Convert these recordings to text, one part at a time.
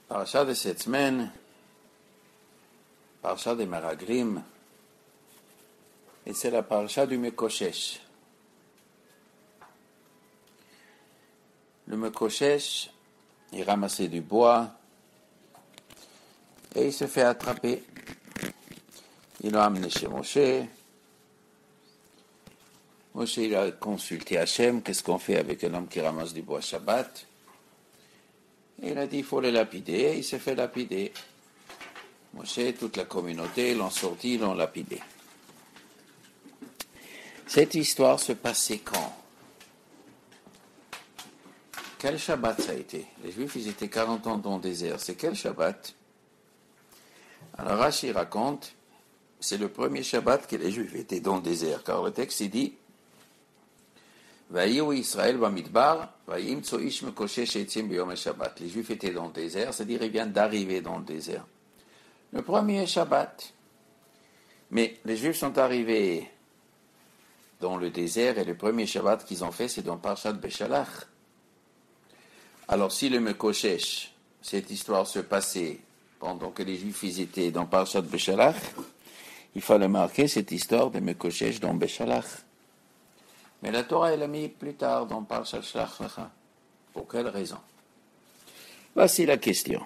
Parasha de cette semaine, Parasha des Meraglim, et c'est la Parasha du Mekoshesh. Le Mekoshesh, il ramassait du bois et il se fait attraper. Il l'a amené chez Moshe. Moshe, il a consulté Hachem, qu'est-ce qu'on fait avec un homme qui ramasse du bois Shabbat? Et il a dit, il faut le lapider, il s'est fait lapider. Moshe, toute la communauté l'ont sorti, l'ont lapidé. Cette histoire se passait quand? Quel Shabbat ça a été? Les Juifs, ils étaient 40 ans dans le désert. C'est quel Shabbat? Alors Rashi raconte, c'est le premier Shabbat que les Juifs étaient dans le désert, car le texte il dit Vaïou Israël bamidbar, vaïimtso ish mekoshesh etzim biyom Shabbat. Les Juifs étaient dans le désert, c'est-à-dire ils viennent d'arriver dans le désert. Le premier Shabbat. Mais les Juifs sont arrivés dans le désert et le premier Shabbat qu'ils ont fait, c'est dans Parshat Beshalach. Alors si le Mekoshesh, cette histoire se passait pendant que les Juifs étaient dans Parshat Beshalach, il fallait marquer cette histoire de Mekoshesh dans Beshalach. Mais la Torah, elle l'a mis plus tard dans Parshat Shlach Lecha. Pour quelle raison? Voici la question.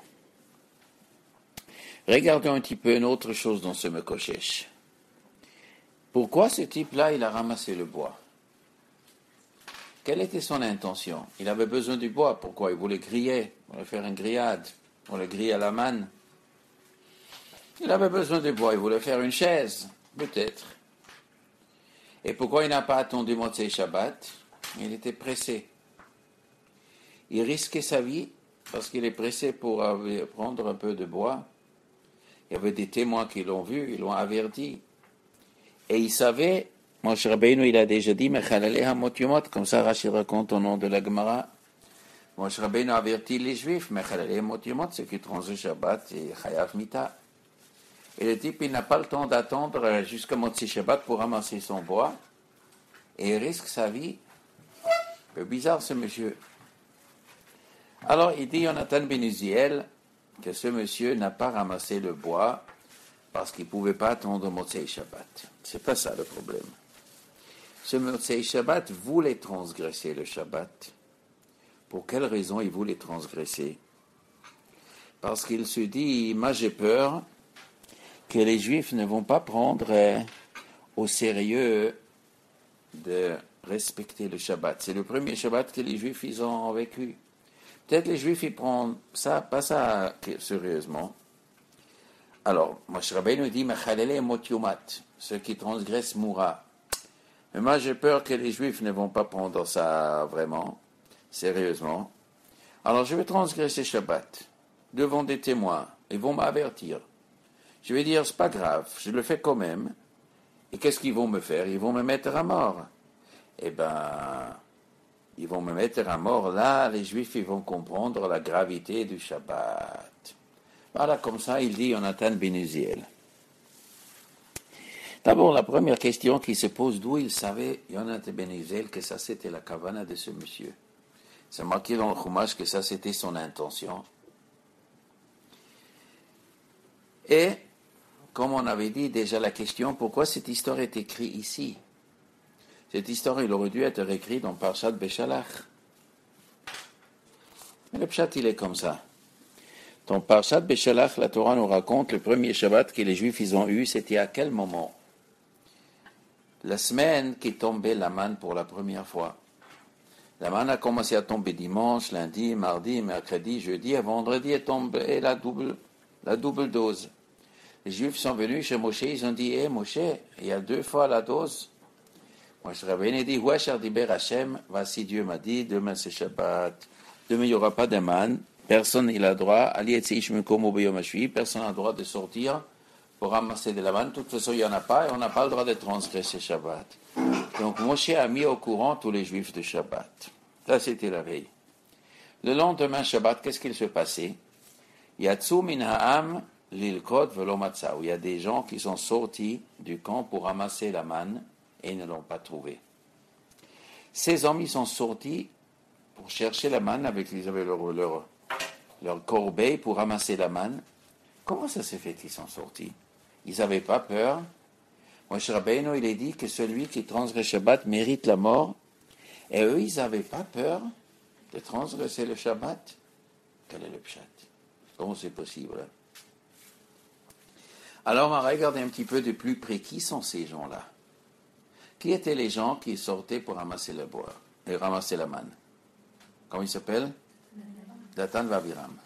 Regardons un petit peu une autre chose dans ce Mekoshesh. Pourquoi ce type-là, il a ramassé le bois? Quelle était son intention? Il avait besoin du bois. Pourquoi? Il voulait griller. Il voulait faire une grillade. On le grille à la manne. Il avait besoin de bois. Il voulait faire une chaise. Peut-être. Et pourquoi il n'a pas attendu Motzei Shabbat? Il était pressé. Il risquait sa vie parce qu'il est pressé pour prendre un peu de bois. Il y avait des témoins qui l'ont vu, ils l'ont averti. Et il savait, Moshe Rabbeinu, il a déjà dit, Mechaleleh hamot yomot, comme ça Rashi raconte au nom de la Gemara. Moshe Rabbeinu a averti les Juifs, Mechaleleh hamot yomot, ceux qui transgressent Shabbat, et Chayav Mita. Et le type, il n'a pas le temps d'attendre jusqu'à Motzei Shabbat pour ramasser son bois. Et il risque sa vie. Un peu bizarre ce monsieur. Alors il dit Yonatan ben Uziel que ce monsieur n'a pas ramassé le bois parce qu'il ne pouvait pas attendre Motzei Shabbat. C'est pas ça le problème. Ce Motzei Shabbat voulait transgresser le Shabbat. Pour quelle raison il voulait transgresser? Parce qu'il se dit, moi j'ai peur que les Juifs ne vont pas prendre au sérieux de respecter le Shabbat. C'est le premier Shabbat que les Juifs ils ont vécu. Peut-être les Juifs ils prennent ça, pas ça sérieusement. Alors, Moshe Rabbeinu dit, Mechalele mot yomat, ceux qui transgressent mourra. Mais moi j'ai peur que les Juifs ne vont pas prendre ça vraiment, sérieusement. Alors je vais transgresser Shabbat devant des témoins. Ils vont m'avertir. Je vais dire, c'est pas grave, je le fais quand même. Et qu'est-ce qu'ils vont me faire? Ils vont me mettre à mort. Eh bien, ils vont me mettre à mort. Là, les Juifs, ils vont comprendre la gravité du Shabbat. Voilà, comme ça, il dit Yonatan ben Uziel. D'abord, la première question qui se pose, d'où il savait, Yonatan ben Uziel, que ça c'était la kavana de ce monsieur. C'est marqué dans le Chumash que ça c'était son intention. Et, comme on avait dit déjà la question, pourquoi cette histoire est écrite ici? Cette histoire, il aurait dû être écrite dans Parshat Beshalach. Mais le pshat, il est comme ça. Dans Parshat Beshalach, la Torah nous raconte le premier Shabbat que les Juifs ils ont eu, c'était à quel moment? La semaine qui tombait la manne pour la première fois. La manne a commencé à tomber dimanche, lundi, mardi, mercredi, jeudi, et vendredi est tombée la double dose. Les Juifs sont venus chez Moshe, ils ont dit, Moshe, il y a 2 fois la dose. Moshe Rabbeinu dit, Huachar diber Hashem, voici Dieu m'a dit, demain c'est Shabbat, demain il n'y aura pas de manne, personne n'a le droit, personne n'a le droit de sortir pour ramasser de la manne, de toute façon il n'y en a pas, et on n'a pas le droit de transgresser Shabbat. Donc Moshe a mis au courant tous les Juifs de Shabbat. Ça c'était la veille. Le lendemain Shabbat, qu'est-ce qu'il se passait? Yatsu min ha'am l'ilkot velo matzah, où il y a des gens qui sont sortis du camp pour ramasser la manne et ne l'ont pas trouvée. Ces hommes, ils sont sortis pour chercher la manne avec ils avaient leur leur corbeille pour ramasser la manne. Comment ça s'est fait qu'ils sont sortis? Ils n'avaient pas peur. Moshe Rabbeinu, il est dit que celui qui transgresse Shabbat mérite la mort. Et eux, ils n'avaient pas peur de transgresser le Shabbat. Quel est le pshat? Comment c'est possible? Alors, on va regarder un petit peu de plus près. Qui sont ces gens-là? Qui étaient les gens qui sortaient pour ramasser le bois et ramasser la manne? Comment ils s'appellent? Datan Vaviram.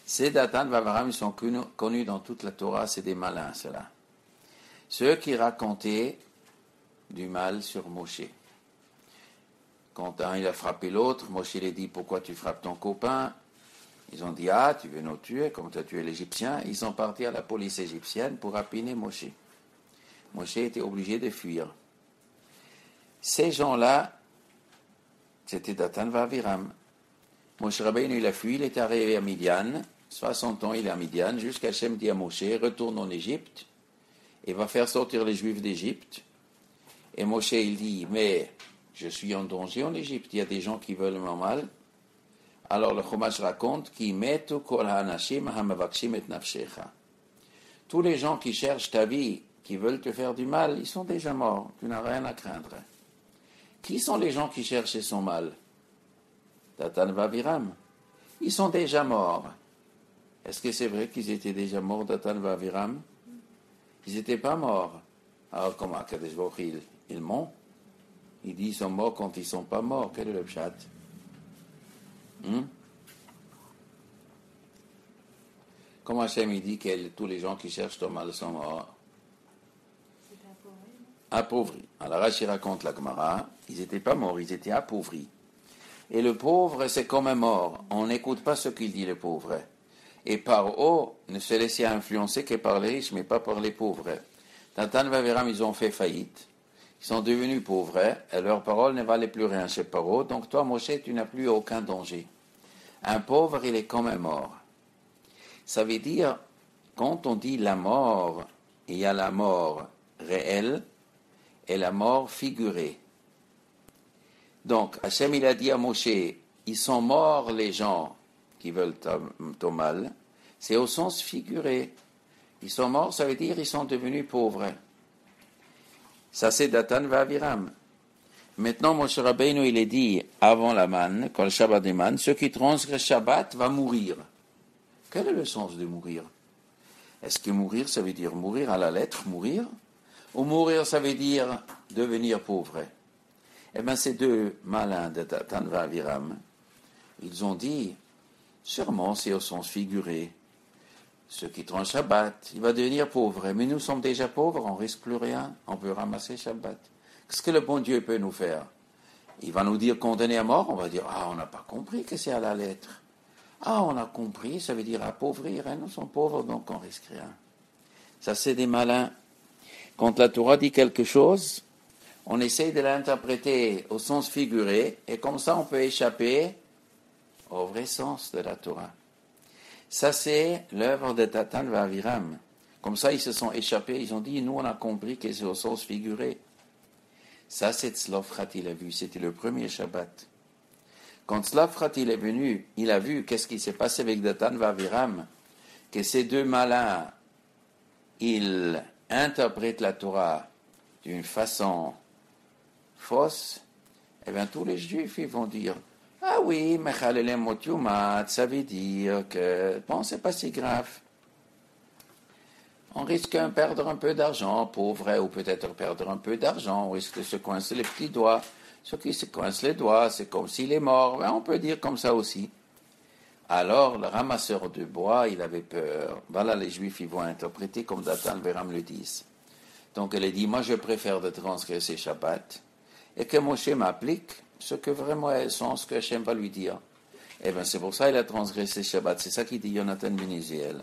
Ces Datan Vaviram, ils sont connus dans toute la Torah, c'est des malins, ceux-là. Ceux qui racontaient du mal sur Moshe. Quand un il a frappé l'autre, Moshe il a dit pourquoi tu frappes ton copain? Ils ont dit ah tu veux nous tuer comme tu as tué l'Égyptien. Ils sont partis à la police égyptienne pour rapiner Moshe. Moshe était obligé de fuir. Ces gens-là, c'était Datan Vaviram. Moshe Rabbeinu il a fui, il est arrivé à Midian. 60 ans il est à Midian, jusqu'à Hachem dit à Moshe retourne en Égypte et va faire sortir les Juifs d'Égypte. Et Moshe il dit mais je suis en danger en Égypte, il y a des gens qui veulent mon mal. Alors le Chumash raconte qui metu kol hanashim hamavakshim et nafshecha. Tous les gens qui cherchent ta vie, qui veulent te faire du mal, ils sont déjà morts, tu n'as rien à craindre. Qui sont les gens qui cherchent son mal? Datan Vaviram. Ils sont déjà morts. Est-ce que c'est vrai qu'ils étaient déjà morts, Datan Vaviram? Ils n'étaient pas morts. Alors comment Kadesh Baruch ils ment? Il dit ils sont morts quand ils ne sont pas morts. Quel est le pshat? Comment Hachem il dit que tous les gens qui cherchent ton mal sont morts? Appauvris. Alors Rashi raconte la Gemara, ils n'étaient pas morts, ils étaient appauvris. Et le pauvre, c'est comme un mort. On n'écoute pas ce qu'il dit, le pauvre. Et par haut, ne se laisser influencer que par les riches, mais pas par les pauvres. Datan Vaviram, ils ont fait faillite. Ils sont devenus pauvres, et leurs paroles ne valaient plus rien chez Paro. Donc toi, Moshe, tu n'as plus aucun danger. Un pauvre, il est comme un mort. Ça veut dire, quand on dit la mort, il y a la mort réelle et la mort figurée. Donc, Hachem, il a dit à Moshe, ils sont morts les gens qui veulent ton mal. C'est au sens figuré. Ils sont morts, ça veut dire ils sont devenus pauvres. Ça, c'est Datan Vaviram. Maintenant, Moshe Rabbeinu, il est dit, avant la manne, quand le Shabbat est manne, ceux qui transgressent Shabbat va mourir. Quel est le sens de mourir? Est-ce que mourir, ça veut dire mourir à la lettre, mourir? Ou mourir, ça veut dire devenir pauvre? Eh bien, ces deux malins de Datan Vaviram, ils ont dit, sûrement c'est au sens figuré. Ceux qui tranchent Shabbat, il va devenir pauvre. Mais nous sommes déjà pauvres, on ne risque plus rien, on peut ramasser Shabbat. Qu'est-ce que le bon Dieu peut nous faire? Il va nous dire condamné à mort, on va dire, ah, on n'a pas compris que c'est à la lettre. Ah, on a compris, ça veut dire appauvrir, hein, nous sommes pauvres, donc on risque rien. Ça, c'est des malins. Quand la Torah dit quelque chose, on essaye de l'interpréter au sens figuré, et comme ça, on peut échapper au vrai sens de la Torah. Ça, c'est l'œuvre de Datan Vaviram. Comme ça, ils se sont échappés, ils ont dit, nous, on a compris que c'est au sens figuré. Ça, c'est Tzlofrat, il a vu, c'était le premier Shabbat. Quand Tzlofrat, il est venu, il a vu qu'est-ce qui s'est passé avec Datan Vaviram, que ces deux malins, ils interprètent la Torah d'une façon fausse, eh bien, tous les Juifs, ils vont dire, ah oui, Mechalelem Mot Yumat, ça veut dire que, bon, c'est pas si grave. On risque de perdre un peu d'argent, pauvre, ou peut-être perdre un peu d'argent, on risque de se coincer les petits doigts. Ceux qui se coincent les doigts, c'est comme s'il est mort. Ben, on peut dire comme ça aussi. Alors, le ramasseur de bois, il avait peur. Voilà, les Juifs, ils vont interpréter comme Datan Vaviram le disent. Donc, elle a dit, moi, je préfère de transgresser Shabbat, et que Moshe m'applique ce que vraiment est le sens que Hachem va lui dire. Eh bien, c'est pour ça qu'il a transgressé Shabbat. C'est ça qu'il dit Jonathan ben Uziel.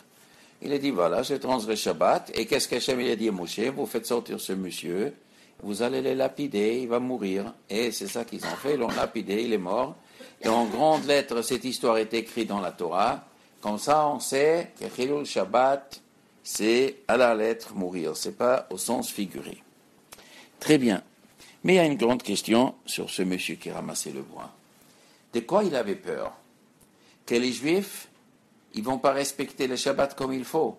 Il a dit, voilà, je transgresse Shabbat. Et qu'est-ce qu'Hachem il a dit à Moshe? Vous faites sortir ce monsieur, vous allez le lapider, il va mourir. Et c'est ça qu'ils ont fait, ils l'ont lapidé, il est mort. Et en grandes lettres, cette histoire est écrite dans la Torah. Comme ça, on sait que Chilul Shabbat, c'est à la lettre mourir. C'est pas au sens figuré. Très bien. Mais il y a une grande question sur ce monsieur qui ramassait le bois. De quoi il avait peur? que les Juifs, ils ne vont pas respecter le Shabbat comme il faut.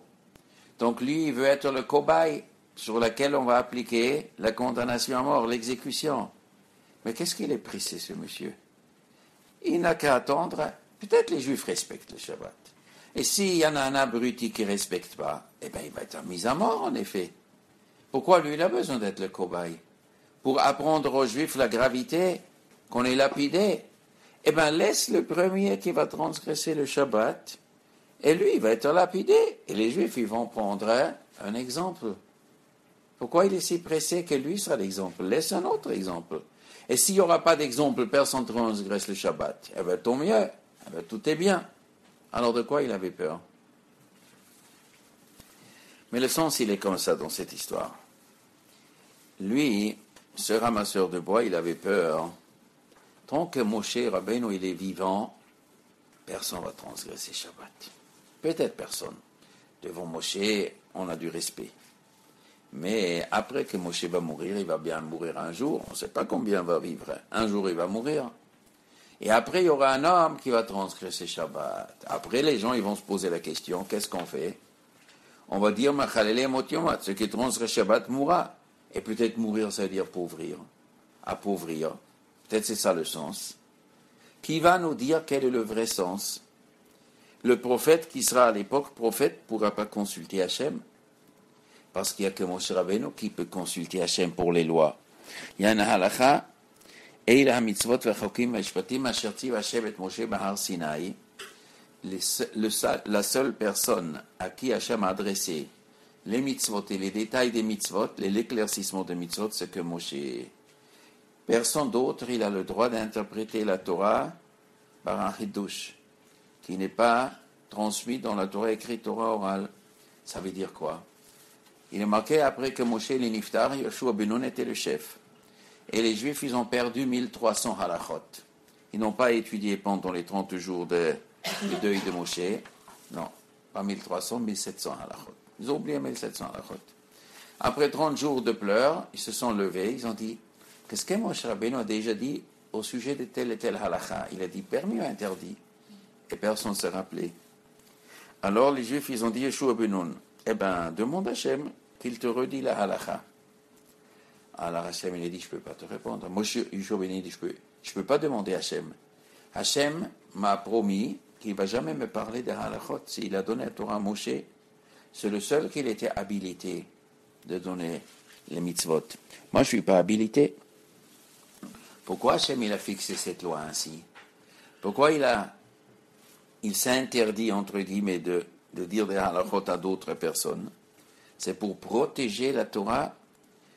Donc lui, il veut être le cobaye sur lequel on va appliquer la condamnation à mort, l'exécution. Mais qu'est-ce qu'il est pressé, ce monsieur? Il n'a qu'à attendre. Peut-être les Juifs respectent le Shabbat. Et s'il y en a un abruti qui ne respecte pas, eh bien, il va être mis à mort, en effet. Pourquoi lui, il a besoin d'être le cobaye? Pour apprendre aux Juifs la gravité, qu'on est lapidé. Eh bien, laisse le premier qui va transgresser le Shabbat, et lui, il va être lapidé. Et les Juifs, ils vont prendre un exemple. Pourquoi il est si pressé que lui sera l'exemple? Laisse un autre exemple. Et s'il n'y aura pas d'exemple, personne ne transgresse le Shabbat. Eh bien, tant mieux. Eh bien, tout est bien. Alors, de quoi il avait peur? Mais le sens, il est comme ça dans cette histoire. Lui, ce ramasseur de bois, il avait peur. Tant que Moshe Rabbeinu, il est vivant, personne ne va transgresser Shabbat. Peut-être personne. Devant Moshe, on a du respect. Mais après que Moshe va mourir, il va bien mourir un jour. On ne sait pas combien il va vivre. Un jour, il va mourir. Et après, il y aura un homme qui va transgresser Shabbat. Après, les gens ils vont se poser la question, qu'est-ce qu'on fait? On va dire, Machalele Motiomat, ce qui transgresse Shabbat mourra. Et peut-être mourir, ça veut dire pauvrir. Appauvrir. Peut-être c'est ça le sens. Qui va nous dire quel est le vrai sens? Le prophète qui sera à l'époque prophète ne pourra pas consulter Hachem. Parce qu'il n'y a que Moshe Rabbeinu qui peut consulter Hachem pour les lois. Il y a une halakha. La seule personne à qui Hachem a adressé les mitzvot et les détails des mitzvot, l'éclaircissement des mitzvot, c'est que Moshe. Personne d'autre, il a le droit d'interpréter la Torah par un chidush, qui n'est pas transmis dans la Torah écrite, Torah orale. Ça veut dire quoi? Il est marqué après que Moshe les Niftar, Yoshua ben Nun était le chef. Et les Juifs, ils ont perdu 1300 halachot. Ils n'ont pas étudié pendant les 30 jours de deuil de Moshe. Non, pas 1300, 1700 halachot. Ils ont oublié 1700 halachot. Après 30 jours de pleurs, ils se sont levés, ils ont dit, qu'est-ce que Moshe Rabbeinu a déjà dit au sujet de tel et tel halacha? Il a dit permis ou interdit? Et personne ne s'est rappelé. Alors les Juifs, ils ont dit, Yeshua ben Nun, eh bien, demande à Hachem qu'il te redit la halacha. Alors Hachem, il a dit, je ne peux pas te répondre. Moi, Yeshua ben Nun dit, je ne peux pas demander à Hachem. Hachem m'a promis qu'il ne va jamais me parler des halachot. S'il a donné la Torah à Moshe, c'est le seul qu'il était habilité de donner les mitzvot. Moi, je ne suis pas habilité. Pourquoi Hachem, il a fixé cette loi ainsi? Pourquoi il s'est interdit, entre guillemets, de dire des halachot à d'autres personnes? C'est pour protéger la Torah,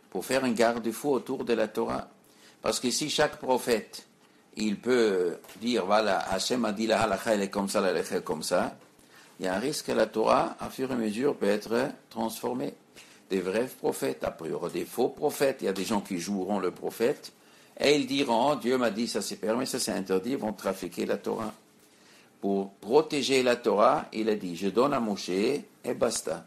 pour faire un garde-fou autour de la Torah. Parce que si chaque prophète, il peut dire, voilà, Hachem a dit la halakha, elle est comme ça, la halakha est comme ça, il y a un risque que la Torah, à fur et à mesure, peut être transformée. Des vrais prophètes, après il y aura des faux prophètes, il y a des gens qui joueront le prophète, et ils diront, Dieu m'a dit, ça c'est permis, ça c'est interdit, ils vont trafiquer la Torah. Pour protéger la Torah, il a dit, je donne à Moshe, et basta.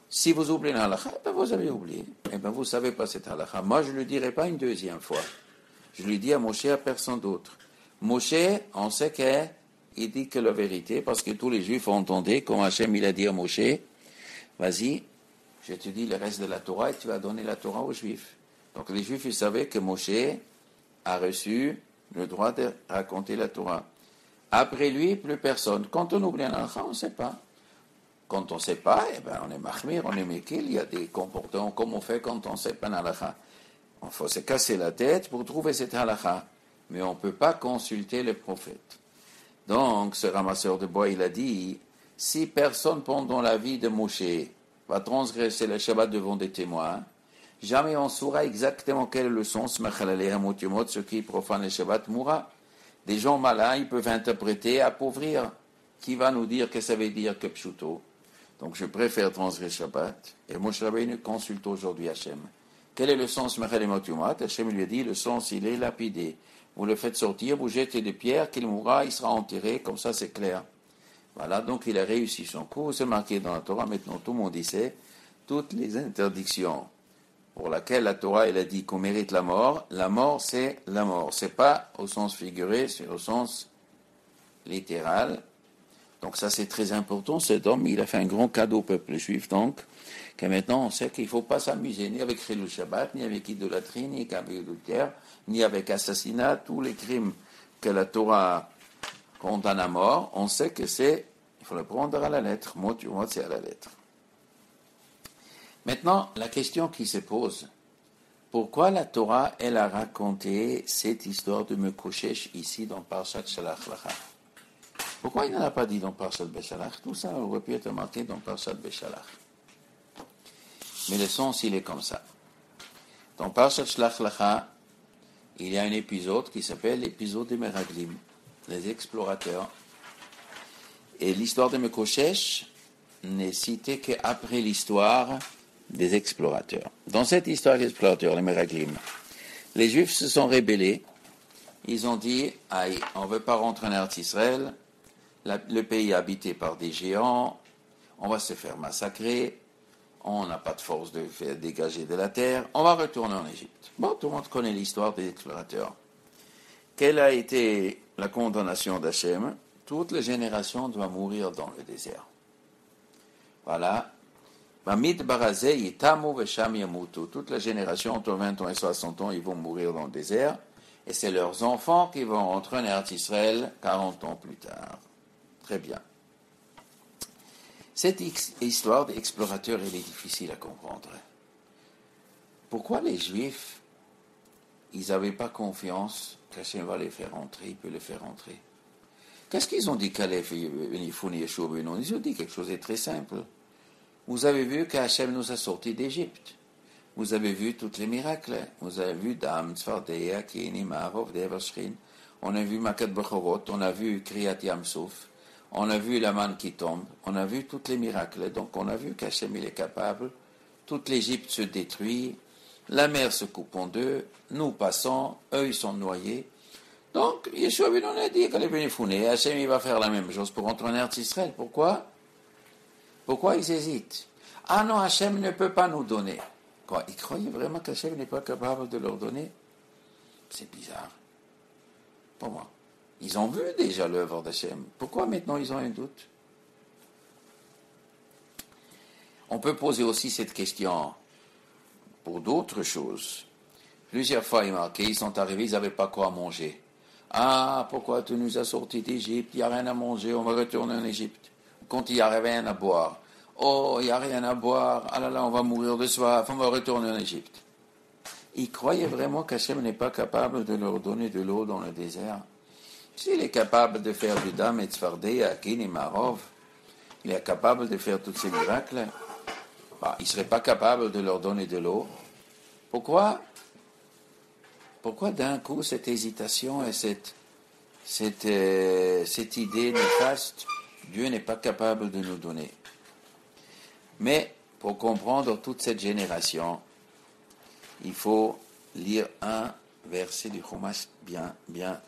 Si vous oubliez la halakha, ben vous avez oublié. Et ben vous ne savez pas cette halakha. Moi, je ne le dirai pas une deuxième fois. Je lui dis à Moshe, à personne d'autre. Moshe, on sait qu'il dit que la vérité, parce que tous les Juifs entendaient, comme Hachem il a dit à Moshe, vas-y, je te dis le reste de la Torah et tu vas donner la Torah aux Juifs. Donc les Juifs, ils savaient que Moshe a reçu le droit de raconter la Torah. Après lui, plus personne. Quand on oublie un halakha, on ne sait pas. Quand on ne sait pas, eh ben, on est mahmir, on est mekil, il y a des comportements comme on fait quand on ne sait pas un halakha. Il faut se casser la tête pour trouver cette halakha. Mais on ne peut pas consulter le prophète. Donc, ce ramasseur de bois, il a dit, si personne pendant la vie de Moshe va transgresser le Shabbat devant des témoins, jamais on saura exactement quel est le sens, ce qui profane le Shabbat mourra. Des gens malins, ils peuvent interpréter, appauvrir. Qui va nous dire que ça veut dire que pshuto? Donc je préfère transgresser Shabbat. Et Moshe Rabbeinu consulte aujourd'hui Hachem. Quel est le sens Mechalemotumat? Hachem lui a dit, le sens il est lapidé. Vous le faites sortir, vous jetez des pierres, qu'il mourra, il sera enterré, comme ça c'est clair. Voilà, donc il a réussi son coup, c'est marqué dans la Torah, maintenant tout le monde y sait, toutes les interdictions pour laquelle la Torah elle a dit qu'on mérite la mort c'est la mort. C'est pas au sens figuré, c'est au sens littérale. Donc ça c'est très important, cet homme, il a fait un grand cadeau au peuple juif, donc, que maintenant on sait qu'il ne faut pas s'amuser ni avec Chilul Shabbat, ni avec idolâtrie, ni avec adultère, ni avec assassinat, tous les crimes que la Torah condamne à mort, on sait que il faut le prendre à la lettre, mot sur mot c'est à la lettre. Maintenant, la question qui se pose, pourquoi la Torah, elle a raconté cette histoire de Mekoshesh ici dans Parshat Shalach Lecha? Pourquoi il n'en a pas dit dans Parshat Beshalach? Tout ça aurait pu être marqué dans Parshat Beshalach. Mais le sens, il est comme ça. Dans Parshat Shalach Lecha, il y a un épisode qui s'appelle l'épisode des Meraglim, les explorateurs. Et l'histoire de Mekoshesh n'est citée qu'après l'histoire des explorateurs. Dans cette histoire des explorateurs, les Meraglim, les Juifs se sont rébellés. Ils ont dit, aïe, on ne veut pas rentrer en Eretz Israël, le pays est habité par des géants, on va se faire massacrer, on n'a pas de force de faire dégager de la terre, on va retourner en Égypte. Bon, tout le monde connaît l'histoire des explorateurs. Quelle a été la condamnation d'Hachem? Toute la génération doit mourir dans le désert. Voilà. Toute la génération, entre 20 ans et 60 ans, ils vont mourir dans le désert. Et c'est leurs enfants qui vont rentrer en Eretz Israël 40 ans plus tard. Très bien. Cette histoire d'explorateur, elle est difficile à comprendre. Pourquoi les Juifs, ils n'avaient pas confiance qu'Hachem va les faire rentrer, il peut les faire rentrer? Qu'est-ce qu'ils ont dit qu'Aleph et Nifouni et Shoubenon? Ils ont dit quelque chose de très simple. Vous avez vu qu'Hachem nous a sortis d'Égypte. Vous avez vu tous les miracles. Vous avez vu Dam, Tzfardeya, Kini, Maharov, Devashrin. On a vu Makat Bechorot, on a vu Kriyat Yamsouf. On a vu la manne qui tombe. On a vu tous les miracles. Donc on a vu qu'Hachem il est capable. Toute l'Égypte se détruit. La mer se coupe en deux. Nous passons. Eux ils sont noyés. Donc Yeshua ben on a dit qu'elle est venue founer. Hachem il va faire la même chose pour entrer en Eretz Israël. Pourquoi ils hésitent? Ah non, Hachem ne peut pas nous donner. Quoi, ils croyaient vraiment qu'Hachem n'est pas capable de leur donner? C'est bizarre. Pour moi. Ils ont vu déjà l'œuvre d'Hachem. Pourquoi maintenant ils ont un doute? On peut poser aussi cette question pour d'autres choses. Plusieurs fois, il marqué, ils sont arrivés, ils n'avaient pas quoi manger. Ah, pourquoi tu nous as sortis d'Égypte? Il n'y a rien à manger, on va retourner en Égypte. Quand il n'y a rien à boire. Oh, il n'y a rien à boire. Ah là là, on va mourir de soif, on va retourner en Égypte. Ils croyaient vraiment qu'Hachem n'est pas capable de leur donner de l'eau dans le désert. S'il est capable de faire du Dam et Tzfardé, Akin et Marov, il est capable de faire tous ces miracles, il ne serait pas capable de leur donner de l'eau. Pourquoi d'un coup cette hésitation et cette idée néfaste, Dieu n'est pas capable de nous donner? Mais pour comprendre toute cette génération, il faut lire un verset du Chumash, bien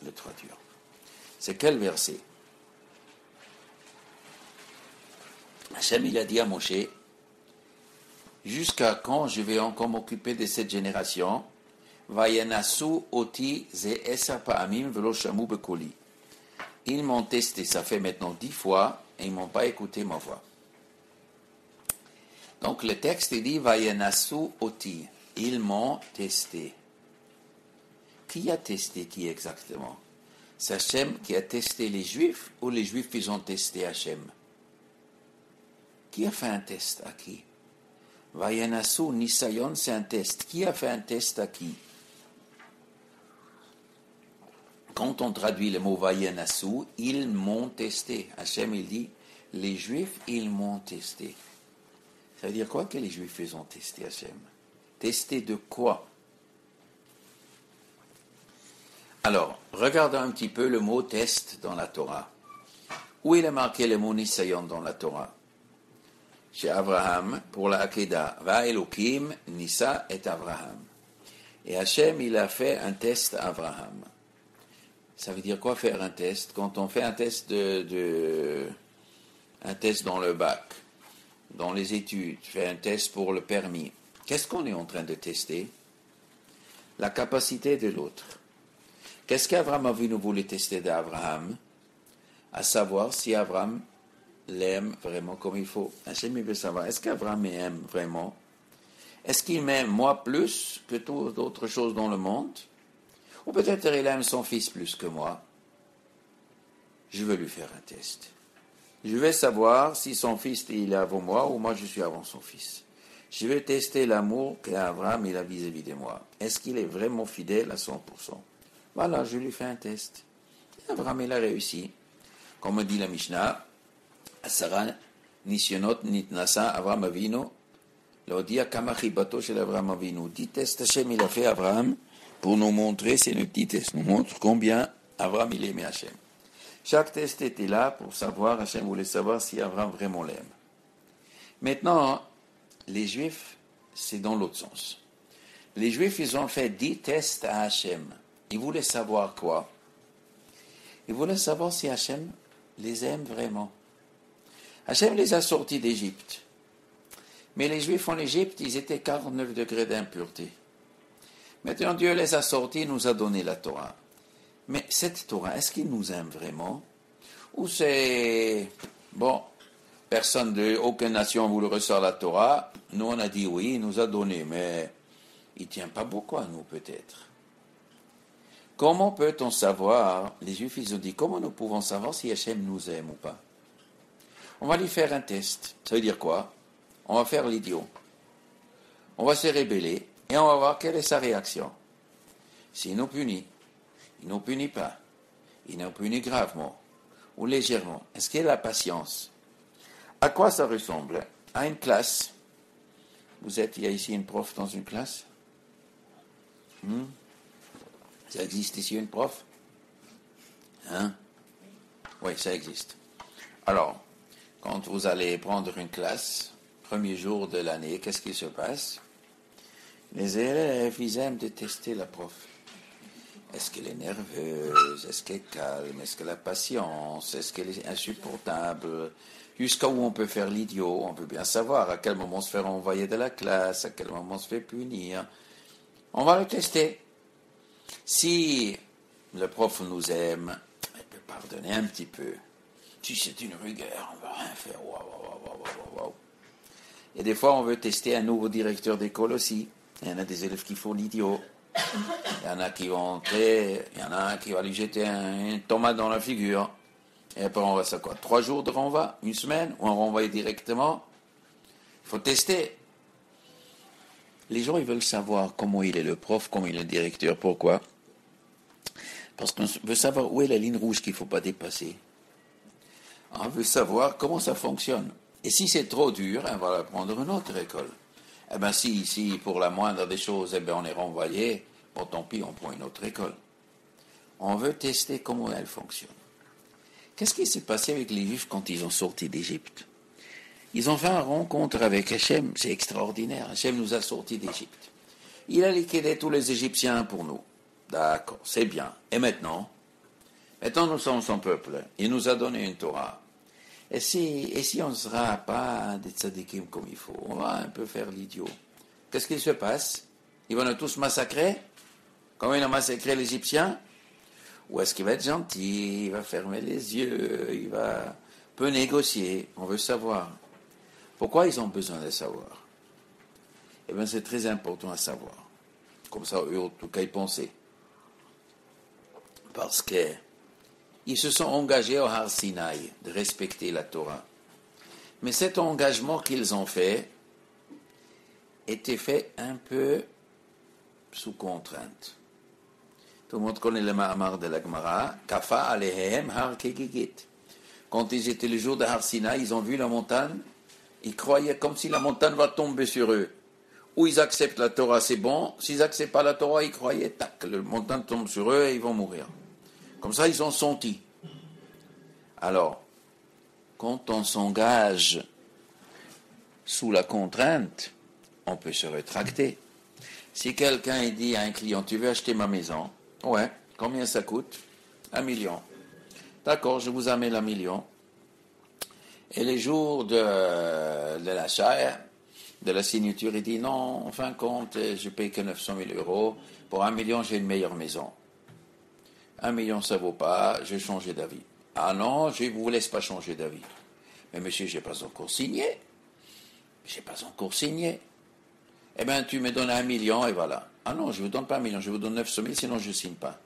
le traduire. C'est quel verset? Hachem, il a dit à Moshe, jusqu'à quand je vais encore m'occuper de cette génération? Vayanasu oti ze esa pa'amim velo shamu bekoli. Ils m'ont testé, ça fait maintenant 10 fois, et ils ne m'ont pas écouté ma voix. Donc le texte dit Vayanasu oti. Ils m'ont testé. Qui a testé qui exactement? C'est Hachem qui a testé les Juifs ou les Juifs qui ont testé Hachem? Qui a fait un test à qui? Vayanasu, Nisayon, c'est un test. Qui a fait un test à qui? Quand on traduit le mot Vayanasu, ils m'ont testé. Hachem, il dit, les Juifs, ils m'ont testé. Ça veut dire quoi que les Juifs ils ont testé Hachem? Testé de quoi? Alors, regardons un petit peu le mot test dans la Torah. Où il est marqué le mot Nisayon dans la Torah? Chez Abraham, pour la Hakeda, Va Elohim, Nisa et Abraham. Et Hachem, il a fait un test à Abraham. Ça veut dire quoi faire un test? Quand on fait un test un test dans le bac, dans les études, fait un test pour le permis. Qu'est-ce qu'on est en train de tester? La capacité de l'autre. Qu'est-ce qu'Abraham a voulu tester d'Abraham? à savoir si Abraham l'aime vraiment comme il faut. Hachem, il veut savoir, est-ce qu'Abraham m'aime vraiment? Est-ce qu'il m'aime moi plus que toute autre chose dans le monde? Ou peut-être il aime son fils plus que moi? Je veux lui faire un test. Je vais savoir si son fils il est avant moi ou moi je suis avant son fils. Je vais tester l'amour qu'Abraham il a vis-à-vis de moi. Est-ce qu'il est vraiment fidèle à 100%? Voilà, je lui fais un test. Abraham il a réussi. Comme dit la Mishnah, Asara Nisyonot Nitnasa Abraham Avinu, l'Odia Kamachi Bato chez Abraham Avinu. 10 tests Hachem il a fait Abraham pour nous montrer, c'est le petit test, nous montre combien Abraham il aimait Hachem. Chaque test était là pour savoir, Hachem voulait savoir si Abraham vraiment l'aime. Maintenant, les Juifs, c'est dans l'autre sens. Les Juifs, ils ont fait 10 tests à Hachem. Ils voulaient savoir quoi? Ils voulaient savoir si Hachem les aime vraiment. Hachem les a sortis d'Égypte. Mais les Juifs en Égypte, ils étaient 49 degrés d'impureté. Maintenant, Dieu les a sortis, il nous a donné la Torah. Mais cette Torah, est-ce qu'il nous aime vraiment? Ou c'est, bon, personne aucune nation voulait recevoir la Torah. Nous, on a dit oui, il nous a donné, mais il ne tient pas beaucoup à nous, peut-être. Comment peut-on savoir, les Juifs, ils ont dit, comment nous pouvons savoir si Hachem nous aime ou pas? On va lui faire un test. Ça veut dire quoi? On va faire l'idiot. On va se rébeller et on va voir quelle est sa réaction. S'il nous punit, il ne nous punit pas. Il nous punit gravement ou légèrement. Est-ce qu'il a la patience? À quoi ça ressemble? À une classe. Il y a ici une prof dans une classe? Ça existe ici une prof? Hein? Oui, ça existe. Alors, quand vous allez prendre une classe, premier jour de l'année, qu'est-ce qui se passe? Les élèves, ils aiment détester la prof. Est-ce qu'elle est nerveuse? Est-ce qu'elle est calme? Est-ce qu'elle a patience? Est-ce qu'elle est insupportable? Jusqu'à où on peut faire l'idiot? On peut bien savoir à quel moment on se fait renvoyer de la classe, à quel moment on se fait punir. On va le tester. Si le prof nous aime, il peut pardonner un petit peu. Si c'est une rigueur, on ne va rien faire. Wow. Et des fois, on veut tester un nouveau directeur d'école aussi. Il y en a des élèves qui font l'idiot. Il y en a qui vont entrer, il y en a un qui va lui jeter une tomate dans la figure. Et après, on va ça quoi? 3 jours de renvoi? Une semaine? Ou on renvoie directement? Il faut tester. Les gens, ils veulent savoir comment il est le prof, comment il est le directeur. Pourquoi? Parce qu'on veut savoir où est la ligne rouge qu'il ne faut pas dépasser. On veut savoir comment ça fonctionne. Et si c'est trop dur, on va prendre une autre école. Eh bien, si pour la moindre des choses, on est renvoyé, bon, tant pis, on prend une autre école. On veut tester comment elle fonctionne. Qu'est-ce qui s'est passé avec les Juifs quand ils ont sorti d'Égypte? Ils ont fait une rencontre avec Hachem, c'est extraordinaire. Hachem nous a sortis d'Égypte. Il a liquidé tous les Égyptiens pour nous. D'accord, c'est bien. Et maintenant? Maintenant, nous sommes son peuple. Il nous a donné une Torah. Et si on ne sera pas des tzadikim comme il faut, on va un peu faire l'idiot. Qu'est-ce qui se passe? Ils vont nous tous massacrer? Comme ils ont massacré l'Égyptien? Ou est-ce qu'il va être gentil? Il va fermer les yeux? Il va peu négocier? On veut savoir. Pourquoi ils ont besoin de savoir? Eh bien, c'est très important à savoir. Comme ça, eux, en tout cas, ils pensaient. Parce que ils se sont engagés au Har Sinaï de respecter la Torah. Mais cet engagement qu'ils ont fait était fait un peu sous contrainte. Tout le monde connaît le Mahamar de la Gemara. Kafa alehem har kegigit. Quand ils étaient le jour de Har Sinaï, ils ont vu la montagne. Ils croyaient comme si la montagne va tomber sur eux. Ou ils acceptent la Torah, c'est bon. S'ils n'acceptent pas la Torah, ils croyaient, tac, la montagne tombe sur eux et ils vont mourir. Comme ça, ils ont senti. Alors, quand on s'engage sous la contrainte, on peut se rétracter. Si quelqu'un dit à un client, tu veux acheter ma maison? Ouais, combien ça coûte? 1 million. D'accord, je vous amène 1 million. Et les jours de l'achat, de la signature, il dit non, en fin de compte, je paye que 900 000 euros. Pour 1 million, j'ai une meilleure maison. 1 million, ça ne vaut pas, j'ai changé d'avis. Ah non, je ne vous laisse pas changer d'avis. Mais monsieur, je n'ai pas encore signé. Je n'ai pas encore signé. Eh bien, tu me donnes 1 million et voilà. Ah non, je ne vous donne pas 1 million, je vous donne 900 000, sinon je ne signe pas.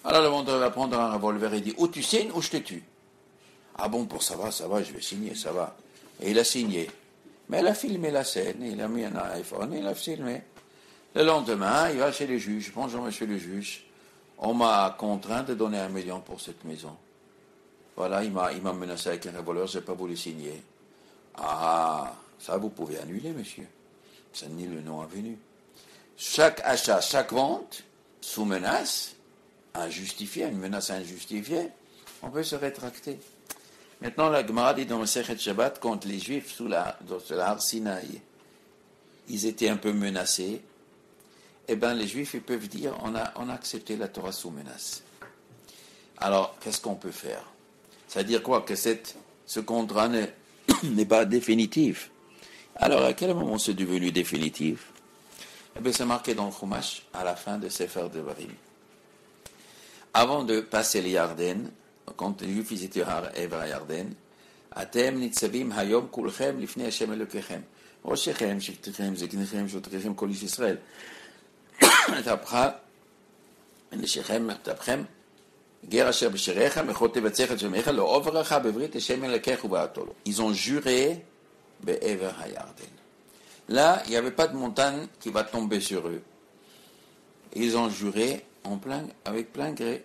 Alors le vendeur va prendre un revolver et dit, ou tu signes ou je te tue. Ah bon, pour ça va, je vais signer, ça va. Et il a signé. Mais elle a filmé la scène, il a mis un iPhone, il a filmé. Le lendemain, il va chez le juge. Bonjour, monsieur le juge. On m'a contraint de donner 1 million pour cette maison. Voilà, il m'a menacé avec un revolver, je n'ai pas voulu signer. Ah, ça vous pouvez annuler, monsieur. Ça nie le nom avenu. Chaque achat, chaque vente, sous menace, injustifiée, une menace injustifiée, on peut se rétracter. Maintenant, la Gemara dit dans le Sechet Shabbat, quand les Juifs sous la Har Sinaï, ils étaient un peu menacés, eh bien, les Juifs, ils peuvent dire, on a accepté la Torah sous menace. Alors, qu'est-ce qu'on peut faire? C'est-à-dire quoi? Que ce contrat n'est pas définitif. Alors, à quel moment c'est devenu définitif? Eh bien, c'est marqué dans le Chumash, à la fin de Sefer Devarim. Avant de passer les Yarden, quand les Juifs étaient à Yarden, Atem nitzavim hayom kulchem lifnei Hashem Elokechem. Roshechem, Shivtechem, Zeknechem, Shotrechem, Kol Ish Yisrael. Tapcha, Neshechem, Tapchem, Ger Asher B'Sherecha, Mechot Tevatzecha Shemecha, Lo Ovracha Bevrit Hashem Elokech U'Ba'atolo. Ils ont juré Be'ever HaYarden. Là, il n'y avait pas de montagne qui va tomber sur eux. Ils ont juré avec plein gré.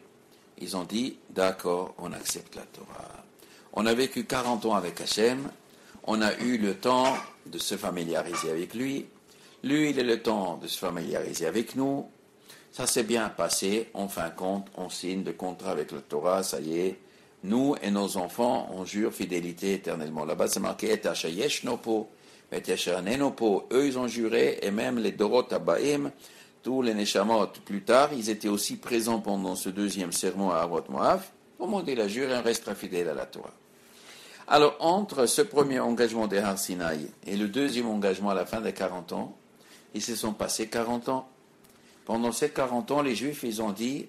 Ils ont dit, d'accord, on accepte la Torah. On a vécu 40 ans avec Hachem. On a eu le temps de se familiariser avec lui. Lui, il a le temps de se familiariser avec nous. Ça s'est bien passé. En fin de compte, on signe le contrat avec la Torah. Ça y est. Nous et nos enfants, on jure fidélité éternellement. Là-bas, c'est marqué, et Hashayesh Nopo. Eux, ils ont juré, et même les Dorot Abaim, tous les Neshamot plus tard, ils étaient aussi présents pendant ce deuxième sermon à Avot Moav. Au moment où il a juré, on restera fidèle à la Torah. Alors, entre ce premier engagement des Har Sinaï et le deuxième engagement à la fin des 40 ans, ils se sont passés 40 ans. Pendant ces 40 ans, les Juifs, ils ont dit,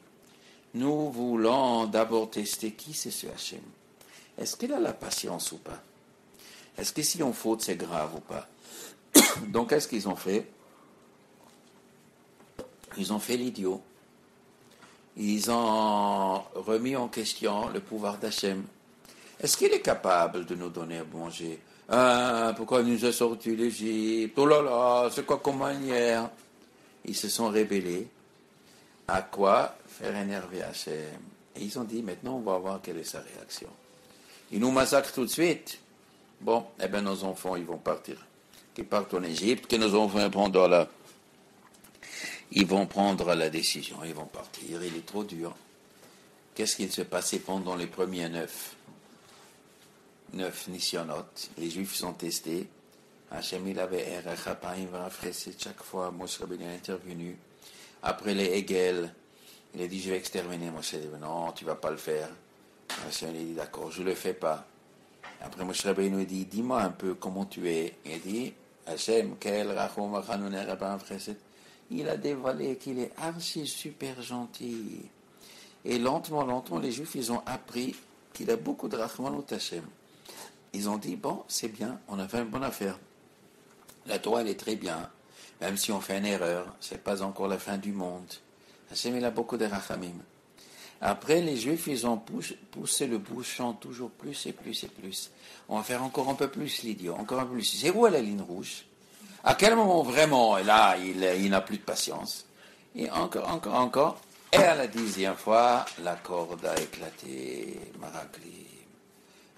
nous voulons d'abord tester qui c'est ce Hachem. Est-ce qu'il a la patience ou pas? Est-ce que si on faute, c'est grave ou pas? Donc, qu'est-ce qu'ils ont fait? Ils ont fait l'idiot. Ils ont remis en question le pouvoir d'Hachem. Est-ce qu'il est capable de nous donner à manger? Pourquoi il nous a sortis d'Égypte? Oh là là, c'est quoi comme manière? Ils se sont rébellés. À quoi? Faire énerver Hachem. Et ils ont dit, maintenant, on va voir quelle est sa réaction. Il nous massacre tout de suite. Bon, eh bien, nos enfants, ils vont partir. Qu'ils partent en Égypte, que nos enfants ils vont prendre la décision, ils vont partir, il est trop dur. Qu'est-ce qui s'est passé pendant les premiers 9 nisyonotes? Les Juifs sont testés. Hachem, il avait chaque fois, Moshe Rabbeinu est intervenu. Après les Hegel, il a dit, je vais exterminer Moshe. Il a dit, non, tu ne vas pas le faire. Hachem, il a dit, d'accord, je ne le fais pas. Après, Moshe Rabbeinu a dit, dis-moi un peu comment tu es. Il a dit, Hachem, quel rachom v'chanuner rabban chesed. Il a dévoilé qu'il est archi super gentil. Et lentement, les Juifs, ils ont appris qu'il a beaucoup de rachmanut Hachem. Ils ont dit, bon, c'est bien, on a fait une bonne affaire. La Torah, elle est très bien. Même si on fait une erreur, c'est pas encore la fin du monde. Hachem, il a beaucoup de rachamim. Après, les Juifs, ils ont poussé le bouchon toujours plus et plus et plus. On va faire encore un peu plus l'idiot, encore un peu plus. C'est où est la ligne rouge? À quel moment vraiment, là, il n'a plus de patience? Et encore. Et à la 10e fois, la corde a éclaté. Maragli.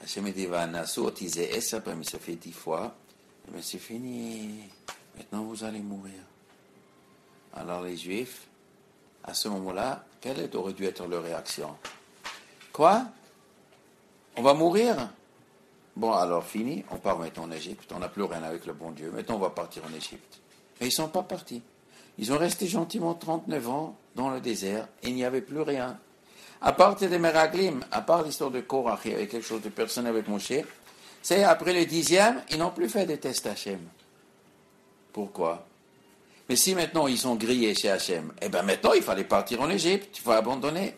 Hachem dit, va nasotiser, et ça, mais ça fait 10 fois. Mais c'est fini. Maintenant, vous allez mourir. Alors, les Juifs, à ce moment-là, quelle aurait dû être leur réaction? Quoi? On va mourir? Bon, alors fini, on part maintenant en Égypte. On n'a plus rien avec le bon Dieu. Maintenant, on va partir en Égypte. Mais ils ne sont pas partis. Ils ont resté gentiment 39 ans dans le désert et il n'y avait plus rien. À part des Meraglim, à part l'histoire de Korach, il y avait quelque chose de personnel avec Moshe. C'est après le 10e, ils n'ont plus fait de tests Hachem. Pourquoi? Mais si maintenant ils sont grillés chez Hachem, eh bien maintenant il fallait partir en Égypte, il faut abandonner.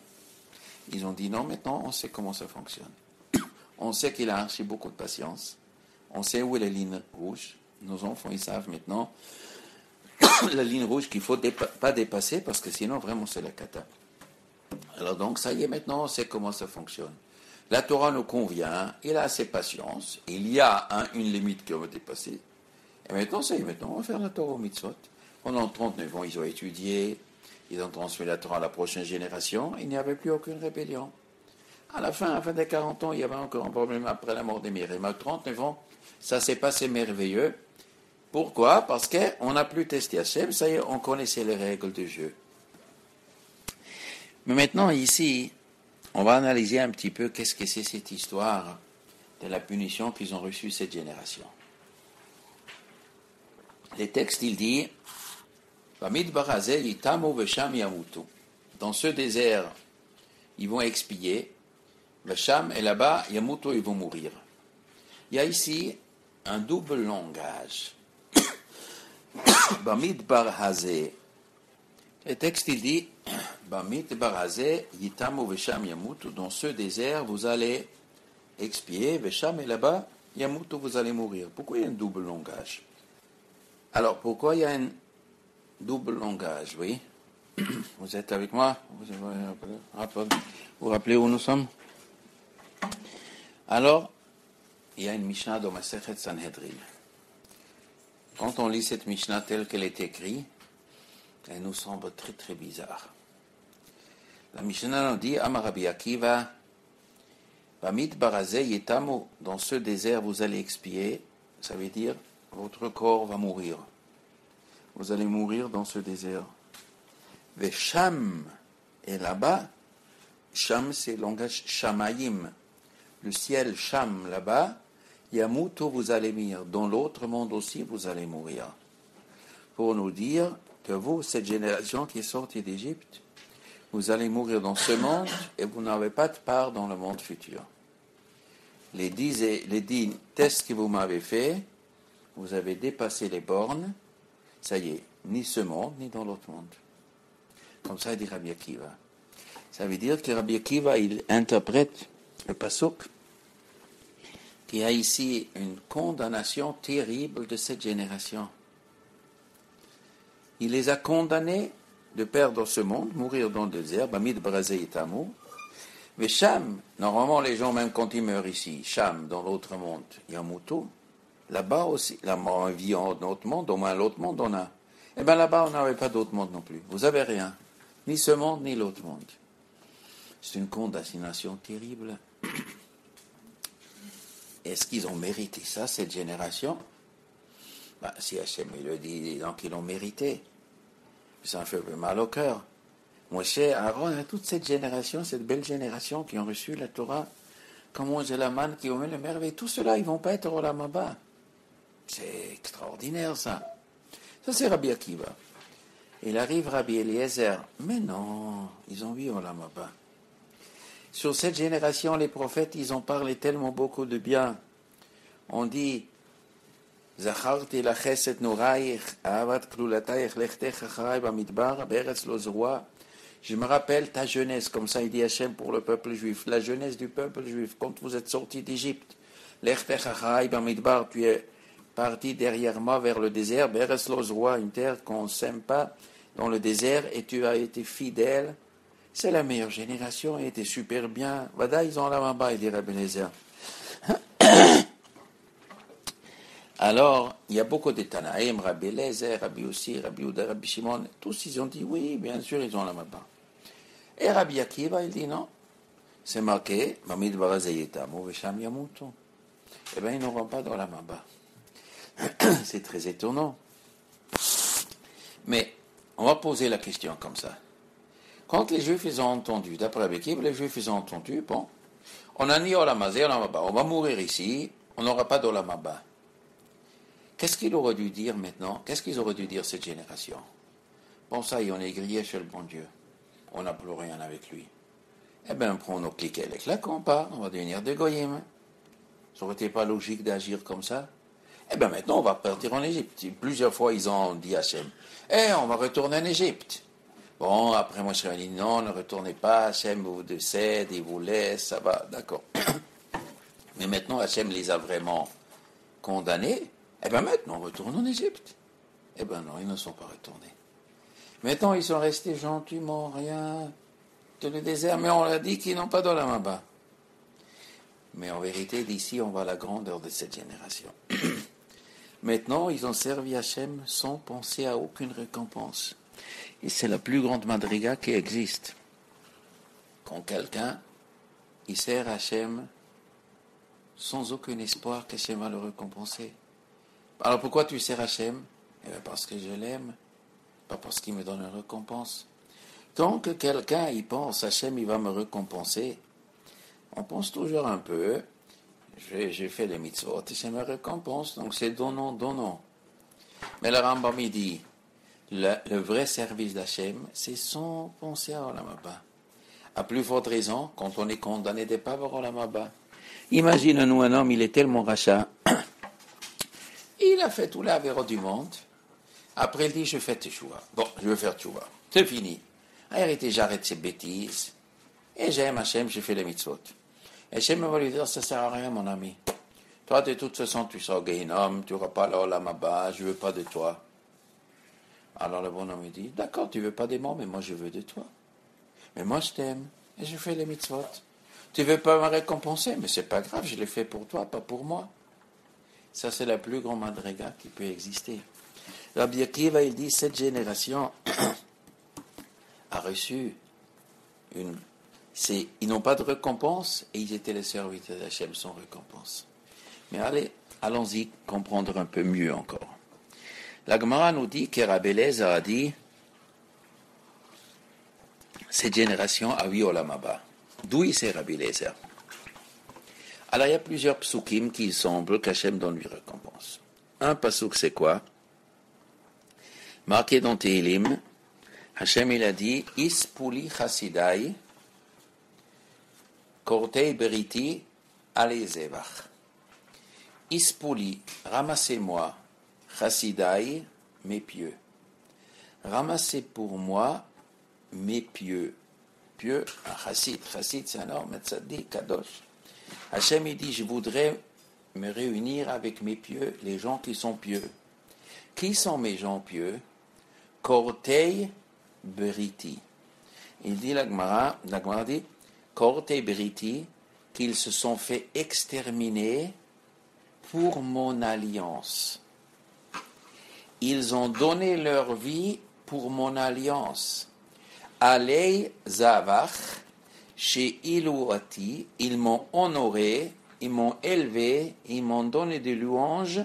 Ils ont dit non, maintenant on sait comment ça fonctionne. On sait qu'il a archi beaucoup de patience. On sait où est la ligne rouge. Nos enfants, ils savent maintenant la ligne rouge qu'il ne faut pas dépasser parce que sinon, vraiment, c'est la cata. Alors donc, ça y est, maintenant, on sait comment ça fonctionne. La Torah nous convient, il a assez patience, il y a une limite qu'on va dépasser. Et maintenant, ça y est, maintenant, on va faire la Torah au mitzvot. Pendant 39 ans, ils ont étudié, ils ont transmis la Torah à la prochaine génération, il n'y avait plus aucune rébellion. À la fin des 40 ans, il y avait encore un problème après la mort des Myriam. À 39 ans, ça s'est passé merveilleux. Pourquoi? Parce qu'on n'a plus testé Hachem, ça y est, on connaissait les règles du jeu. Mais maintenant, ici, on va analyser un petit peu qu'est-ce que c'est cette histoire de la punition qu'ils ont reçue cette génération. Les textes, il dit, dans ce désert, ils vont expier. Le Sham et là-bas, Yamuto, ils vont mourir. Il y a ici un double langage. Bamidbar Hazé. Le texte, il dit, Bamidbar Hazé, Yitamu Vesham Yamuto, dans ce désert, vous allez expier, Vesham et là-bas, Yamuto, vous allez mourir. Pourquoi il y a un double langage? Alors, pourquoi il y a un double langage, oui? Vous êtes avec moi? Vous vous rappelez où nous sommes? Alors, il y a une Mishnah dans Masechet Sanhedrin. Quand on lit cette Mishnah telle qu'elle est écrite, elle nous semble très très bizarre. La Mishnah nous dit, Amar Rabbi Akiva, Bamidbar Hazé Yetamu, dans ce désert vous allez expier, ça veut dire votre corps va mourir. Vous allez mourir dans ce désert. Vesham, et là-bas, Sham c'est le langage Shamayim. Le ciel, Sham, là-bas, Yamuto, vous allez mourir. Dans l'autre monde aussi, vous allez mourir. Pour nous dire que vous, cette génération qui est sortie d'Égypte, vous allez mourir dans ce monde et vous n'avez pas de part dans le monde futur. Les 10 tests que vous m'avez faits, vous avez dépassé les bornes, ça y est, ni ce monde, ni dans l'autre monde. Comme ça dit Rabbi Akiva. Ça veut dire que Rabbi Akiva, il interprète le pasuk, qu'il y a ici une condamnation terrible de cette génération. Il les a condamnés de perdre ce monde, mourir dans le désert, Bamid Brazé Itamu. Mais Sham, normalement les gens, même quand ils meurent ici, Sham, dans l'autre monde, Yamuto, là-bas aussi, la mort vit en autre monde, au moins l'autre monde on a. Eh bien là-bas on n'avait pas d'autre monde non plus. Vous n'avez rien, ni ce monde, ni l'autre monde. C'est une condamnation terrible. Est-ce qu'ils ont mérité ça, cette génération? Si Hachem le dit, donc ils l'ont mérité. Ça me fait mal au cœur. Moshe, Aaron, et toute cette génération, cette belle génération qui ont reçu la Torah, comme Moshe Laman, qui ont eu le merveille, tout cela, ils ne vont pas être au Lamaba. C'est extraordinaire, ça. Ça, c'est Rabbi Akiva. Il arrive Rabbi Eliezer. Mais non, ils ont vu au Lamaba. Sur cette génération, les prophètes, ils ont parlé tellement beaucoup de bien. On dit, Zacharti la chesed noraich, ahavat klulataich, lechtech acharai bamidbar, beretz lo zroa. Je me rappelle ta jeunesse, comme ça il dit Hachem pour le peuple juif, la jeunesse du peuple juif, quand vous êtes sortis d'Égypte. Lechtech acharai bamidbar, tu es parti derrière moi vers le désert, beretz lo zroa, une terre qu'on ne sème pas dans le désert, et tu as été fidèle. C'est la meilleure génération, elle était super bien. Vada, ils ont la mamba, il dit Rabbi Eliezer. Alors, il y a beaucoup de Tanaïm, Rabbi Eliezer, Rabbi Yossi, Rabbi Yehuda, Rabbi Shimon, tous ils ont dit oui, bien sûr, ils ont la mamba. Et Rabbi Akiva, il dit non. C'est marqué, Bamid Barazayetamu, Vesham Yamutu. Eh bien, ils n'auront pas dans la mamba. C'est très étonnant. Mais, on va poser la question comme ça. Quand les Juifs ils ont entendu, d'après Rabbi Akiva, les Juifs ils ont entendu, bon, on a ni Olamazé, Olamaba, on va mourir ici, on n'aura pas d'Olamaba. Qu'est-ce qu'il aurait dû dire maintenant? Qu'est-ce qu'ils auraient dû dire cette génération? Bon, ça y est, on est grillé chez le bon Dieu. On n'a plus rien avec lui. Eh bien, on prend nos cliquets et les claques, on part, on va devenir des goyim. Ça aurait été pas logique d'agir comme ça? Eh bien, maintenant, on va partir en Égypte. Plusieurs fois, ils ont dit à Hachem, on va retourner en Égypte. Bon, après Moshe a dit non, ne retournez pas, Hachem vous décède, il vous laisse, ça va, d'accord. Mais maintenant, Hachem les a vraiment condamnés. Eh bien maintenant, on retourne en Égypte. Eh bien non, ils ne sont pas retournés. Maintenant, ils sont restés gentiment, rien, dans le désert, mais on a dit qu'ils n'ont pas d'Olam Haba. Mais en vérité, d'ici, on voit la grandeur de cette génération. Maintenant, ils ont servi Hachem sans penser à aucune récompense. Et c'est la plus grande madriga qui existe. Quand quelqu'un, il sert Hachem sans aucun espoir qu'Hachem va le récompenser. Alors pourquoi tu sers Hachem? Eh bien parce que je l'aime, pas parce qu'il me donne une récompense. Tant que quelqu'un y pense, Hachem il va me récompenser, on pense toujours un peu, j'ai fait les mitzvot, Hachem me récompense, donc c'est donnant, donnant. Mais le Rambam il dit, le vrai service d'Hachem, c'est sans penser à Olam Haba. À plus forte raison, quand on est condamné de ne pas voir Olam Haba. Imagine-nous un homme, il est tellement rachat, il a fait tout l'avera du monde, après il dit, je fais teshuva. Bon, je veux faire teshuva. C'est fini. Arrêtez, j'arrête ces bêtises. Et j'aime Hachem, je fais les mitzvot. Et Hachem va lui dire, ça sert à rien, mon ami. Toi, de toute façon, tu seras au Gehinnom, tu n'auras pas l'Olam Haba, je ne veux pas de toi. Alors le bonhomme il dit, d'accord, tu ne veux pas de moi, mais moi je veux de toi. Mais moi je t'aime, et je fais les mitzvot. Tu ne veux pas me récompenser, mais c'est pas grave, je l'ai fait pour toi, pas pour moi. Ça, c'est la plus grande madriga qui peut exister. Rabbi Akiva, il dit, cette génération a reçu ils n'ont pas de récompense, et ils étaient les serviteurs d'Hachem sans récompense. Mais allons-y comprendre un peu mieux encore. La Gemara nous dit que Rabbi Eliezer a dit cette génération a vu Olam Haba. D'où il sait Rabbi Eliezer? Alors il y a plusieurs psukim qui semblent qu'Hachem donne lui récompense. Un pasuk c'est quoi? Marqué dans Tehillim, Hachem il a dit Ispuli chasidai kortei beriti alezevach. Ispuli, ramassez-moi, chasidai, mes pieux. Ramassez pour moi mes pieux. Pieux, un chassid. Chassid, c'est un homme, tzaddik, kadosh. Hachem, il dit, je voudrais me réunir avec mes pieux, les gens qui sont pieux. Qui sont mes gens pieux? Kortei beriti. Il dit, la Gemara dit, Kortei beriti, qu'ils se sont fait exterminer pour mon alliance. Ils ont donné leur vie pour mon alliance. Alei Zavach, chez Ilouati, ils m'ont honoré, ils m'ont élevé, ils m'ont donné des louanges.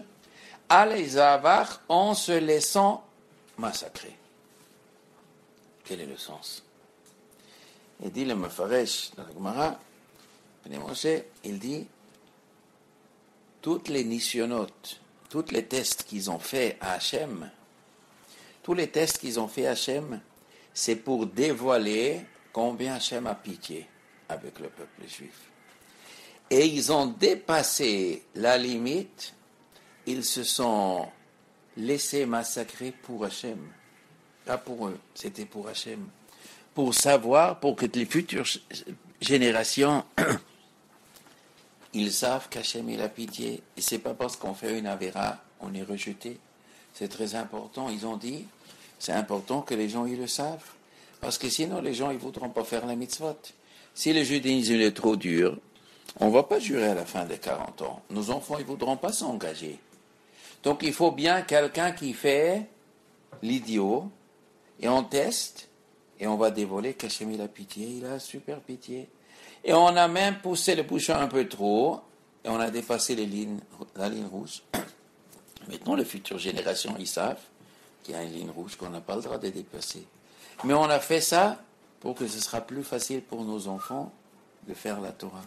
Alei Zavach, en se laissant massacrer. Quel est le sens? Il dit le Mefaresh dans la Gemara, il dit toutes les nisyonotes, tous les tests qu'ils ont fait à Hachem, tous les tests qu'ils ont fait à Hachem, c'est pour dévoiler combien Hachem a pitié avec le peuple juif. Et ils ont dépassé la limite, ils se sont laissés massacrer pour Hachem. Pas pour eux, c'était pour Hachem. Pour savoir, pour que les futures générations, ils savent qu'Hachem il a pitié. Et c'est pas parce qu'on fait une avéra, on est rejeté. C'est très important. Ils ont dit, c'est important que les gens ils le savent. Parce que sinon, les gens ils voudront pas faire la mitzvot. Si le judaïsme est trop dur, on va pas jurer à la fin des 40 ans. Nos enfants ils voudront pas s'engager. Donc il faut bien quelqu'un qui fait l'idiot, et on teste, et on va dévoiler qu'Hachem il a pitié, il a super pitié. Et on a même poussé le bouchon un peu trop, et on a dépassé la ligne rouge. Maintenant, les futures générations, ils savent qu'il y a une ligne rouge qu'on n'a pas le droit de dépasser. Mais on a fait ça pour que ce sera plus facile pour nos enfants de faire la Torah.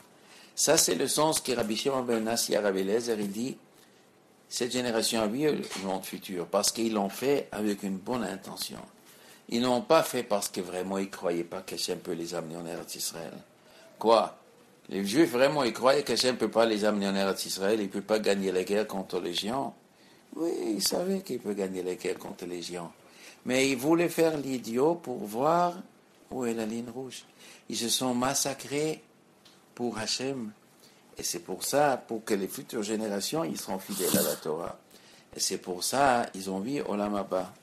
Ça, c'est le sens que Rabbi Shimon ben Nassi à Rabbi Eliezer, il dit, cette génération a vu le monde futur, parce qu'ils l'ont fait avec une bonne intention. Ils n'ont pas fait parce que vraiment ils ne croyaient pas qu'Hachem peut les amener en Eretz Israël. Quoi? Les Juifs vraiment ils croyaient qu'Hachem ne peut pas les amener en Eretz Israël, il ne peut pas gagner la guerre contre les géants. Oui, ils savaient qu'il peut gagner la guerre contre les géants. Mais ils voulaient faire l'idiot pour voir où est la ligne rouge. Ils se sont massacrés pour Hachem. Et c'est pour ça, pour que les futures générations, ils seront fidèles à la Torah. Et c'est pour ça, ils ont vu Olam Haba.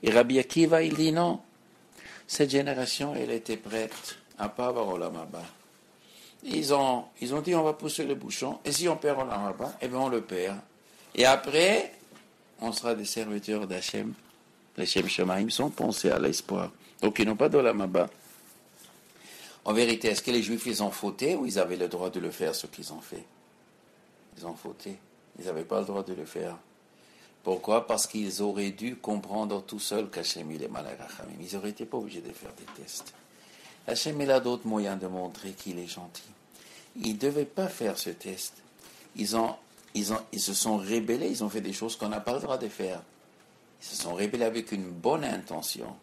Et Rabbi Akiva, il dit non. Cette génération, elle était prête à ne pas avoir Olam Haba. Ils ont dit, on va pousser le bouchon. Et si on perd Olam Haba, eh bien on le perd. Et après, on sera des serviteurs d'Hachem. Les Shem Shamaim sont pensés à l'espoir. Donc ils n'ont pas d'Olam Haba. En vérité, est-ce que les Juifs, ils ont fauté ou ils avaient le droit de le faire, ce qu'ils ont fait? Ils ont fauté. Ils n'avaient pas le droit de le faire. Pourquoi? Parce qu'ils auraient dû comprendre tout seuls qu'Hachem, il est malade. Ils n'auraient été pas obligés de faire des tests. Hachem, il a d'autres moyens de montrer qu'il est gentil. Ils ne devaient pas faire ce test. Ils se sont rébellés, ils ont fait des choses qu'on n'a pas le droit de faire. Ils se sont rébellés avec une bonne intention.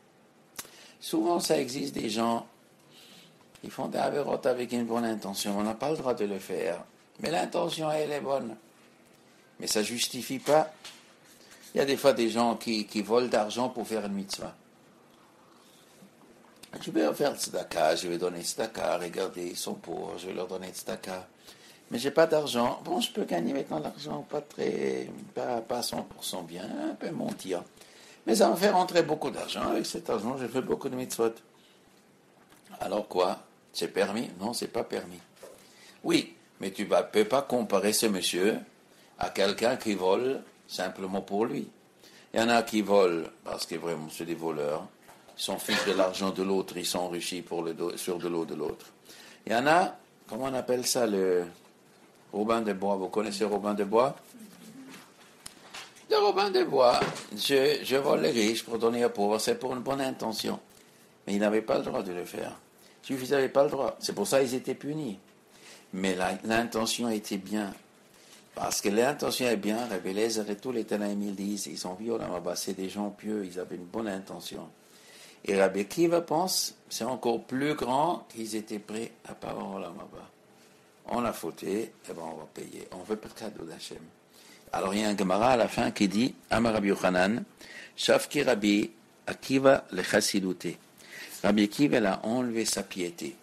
Souvent, ça existe des gens qui font des avérotes avec une bonne intention. On n'a pas le droit de le faire. Mais l'intention, elle est bonne. Mais ça ne justifie pas. Il y a des fois des gens qui volent d'argent pour faire une mitzvah. Je vais faire tzedaka, je vais donner tzedaka, regardez, ils sont pauvres, je vais leur donner tzedaka. Mais j'ai pas d'argent. Bon, je peux gagner maintenant l'argent, pas 100% bien, un peu mentir. Mais ça me fait rentrer beaucoup d'argent. Avec cet argent, j'ai fait beaucoup de mitzvot. Alors quoi? C'est permis? Non, c'est pas permis. Oui, mais tu ne peux pas comparer ce monsieur à quelqu'un qui vole simplement pour lui. Il y en a qui volent parce que vraiment c'est des voleurs. Ils sont fichent de l'argent de l'autre, ils sont enrichis sur de l'eau de l'autre. Il y en a, comment on appelle ça, le Robin des Bois. Vous connaissez Robin des Bois? Le Robin des Bois, je vole les riches pour donner aux pauvres, c'est pour une bonne intention. Mais ils n'avaient pas le droit de le faire. Ils n'avaient pas le droit. C'est pour ça qu'ils étaient punis. Mais l'intention était bien. Parce que l'intention est bien, Rabbi Eliezer et tous les Tanaïm, ils disent, ils ont vu Olam Haba, c'est des gens pieux, ils avaient une bonne intention. Et Rabbi Akiva pense, c'est encore plus grand qu'ils étaient prêts à pas avoir Olam Haba. On a fauté, et ben on va payer. On veut pas de cadeau d'Hachem. Alors il y a un Gemara à la fin qui dit, Amar Rabbi Yochanan, Shafki Rabbi Akiva le Chassidouté. Rabbi Akiva, il a enlevé sa piété.